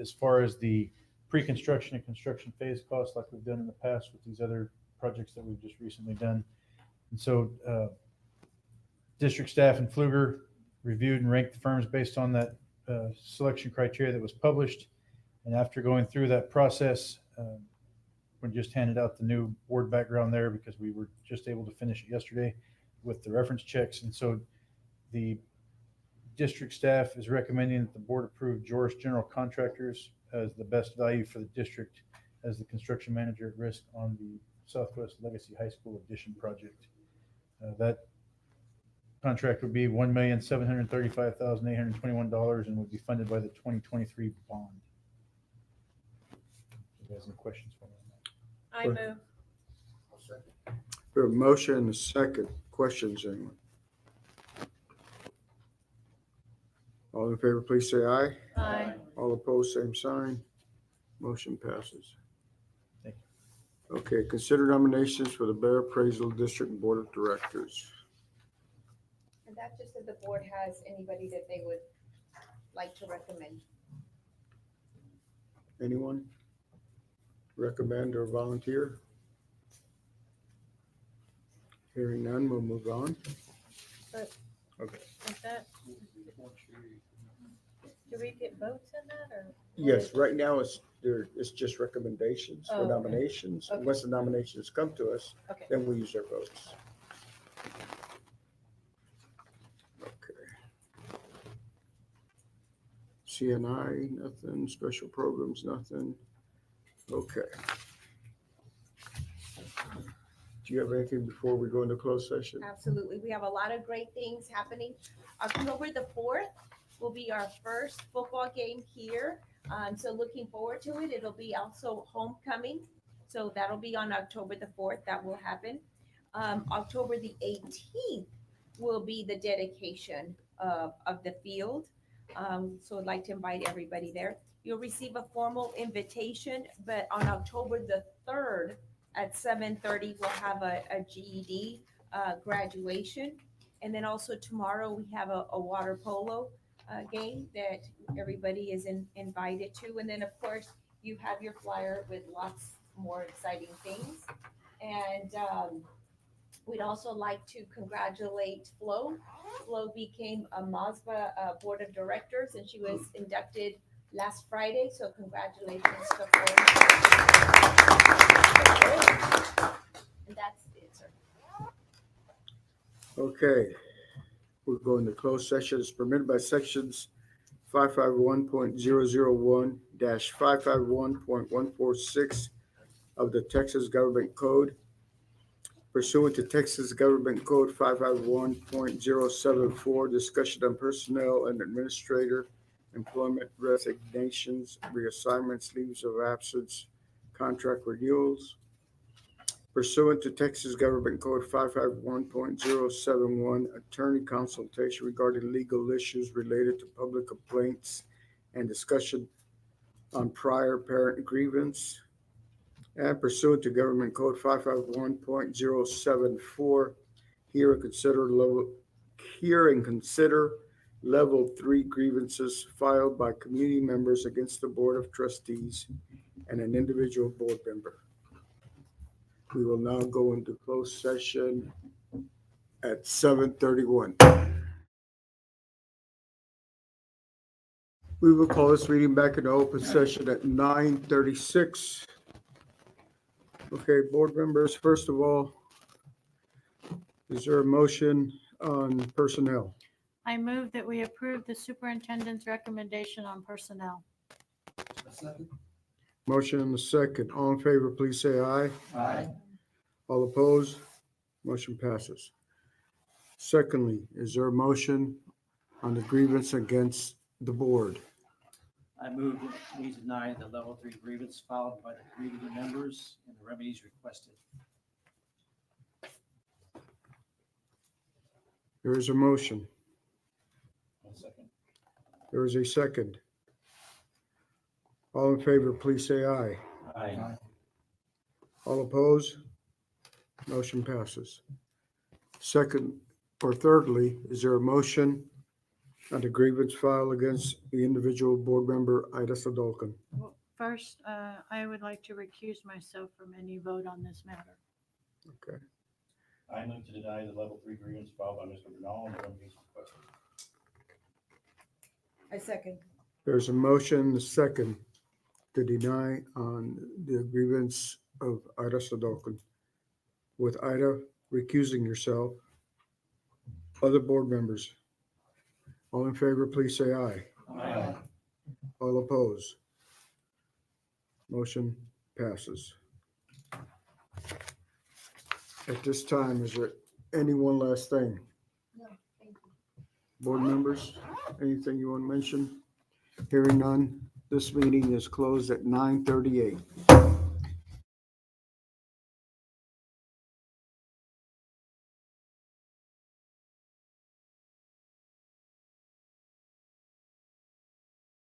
[SPEAKER 14] As far as the pre-construction and construction phase costs, like we've done in the past with these other projects that we've just recently done. And so district staff and Fluger reviewed and ranked the firms based on that selection criteria that was published. And after going through that process, we just handed out the new board background there because we were just able to finish it yesterday with the reference checks. And so the district staff is recommending that the board approve Joris General Contractors as the best value for the district as the construction manager at risk on the Southwest Legacy High School addition project. That contract would be $1,735,821 and would be funded by the 2023 bond. You guys have any questions for me on that?
[SPEAKER 21] I move.
[SPEAKER 6] We have a motion and a second. Questions, anyone? All in favor, please say aye.
[SPEAKER 21] Aye.
[SPEAKER 6] All opposed, same sign. Motion passes.
[SPEAKER 7] Thank
[SPEAKER 6] you. Okay, consider nominations for the Bear Appraisal District Board of Directors.
[SPEAKER 9] And that's just if the board has anybody that they would like to recommend.
[SPEAKER 6] Anyone recommend or volunteer? Hearing none, we'll move on.
[SPEAKER 21] But
[SPEAKER 6] Okay.
[SPEAKER 21] is that, do we get votes in that or?
[SPEAKER 6] Yes, right now it's just recommendations
[SPEAKER 21] Oh,
[SPEAKER 6] for
[SPEAKER 21] okay.
[SPEAKER 6] nominations.
[SPEAKER 21] Okay.
[SPEAKER 6] Once the nominations come to us,
[SPEAKER 21] Okay.
[SPEAKER 6] then we use our votes. Okay. CNI, nothing. Special programs, nothing. Okay. Do you have anything before we go into closed session?
[SPEAKER 20] Absolutely. We have a lot of great things happening. October the 4th will be our first football game here. So looking forward to it. It'll be also homecoming. So that'll be on October the 4th. That will happen. October the 18th will be the dedication of the field. So I'd like to invite everybody there. You'll receive a formal invitation, but on October the 3rd, at 7:30, we'll have a GED graduation. And then also tomorrow, we have a water polo game that everybody is invited to. And then, of course, you have your flyer with lots more exciting things. And we'd also like to congratulate Flo. Flo became a MASBA Board of Directors, and she was inducted last Friday. So congratulations to Flo. And that's it, sir.
[SPEAKER 6] Okay, we're going to closed session. It's permitted by sections 551.001-551.146 of the Texas Government Code. Pursuant to Texas Government Code 551.074, discussion on personnel and administrator employment resignations, reassignments, leaves of absence, contract renewals. Pursuant to Texas Government Code 551.071, attorney consultation regarding legal issues related to public complaints and discussion on prior parent grievance. And pursuant to Government Code 551.074, hear and consider level 3 grievances filed by community members against the Board of Trustees and an individual board member. We will now go into closed session at 7:31. We will call this meeting back into open session at 9:36. Okay, board members, first of all, is there a motion on personnel?
[SPEAKER 21] I move that we approve the superintendent's recommendation on personnel.
[SPEAKER 6] Motion and a second. All in favor, please say aye.
[SPEAKER 4] Aye.
[SPEAKER 6] All opposed? Motion passes. Secondly, is there a motion on the grievance against the board?
[SPEAKER 4] I move that we deny the level 3 grievance filed by the community members and the remedies requested.
[SPEAKER 6] There is a motion.
[SPEAKER 17] Second.
[SPEAKER 6] There is a second. All in favor, please say aye.
[SPEAKER 4] Aye.
[SPEAKER 6] All opposed? Motion passes. Second, or thirdly, is there a motion on the grievance file against the individual board member, Ida Sadolkin?
[SPEAKER 21] Well, first, I would like to recuse myself from any vote on this matter.
[SPEAKER 6] Okay.
[SPEAKER 17] I move to deny the level 3 grievance filed by Mr. Bernal and the remedies requested.
[SPEAKER 20] I second.
[SPEAKER 6] There's a motion, a second, to deny on the grievance of Ida Sadolkin. With Ida recusing yourself, other board members, all in favor, please say aye.
[SPEAKER 4] Aye.
[SPEAKER 6] All opposed? Motion passes. At this time, is there any one last thing?
[SPEAKER 20] No, thank you.
[SPEAKER 6] Board members, anything you want to mention? Hearing none, this meeting is closed at 9:38.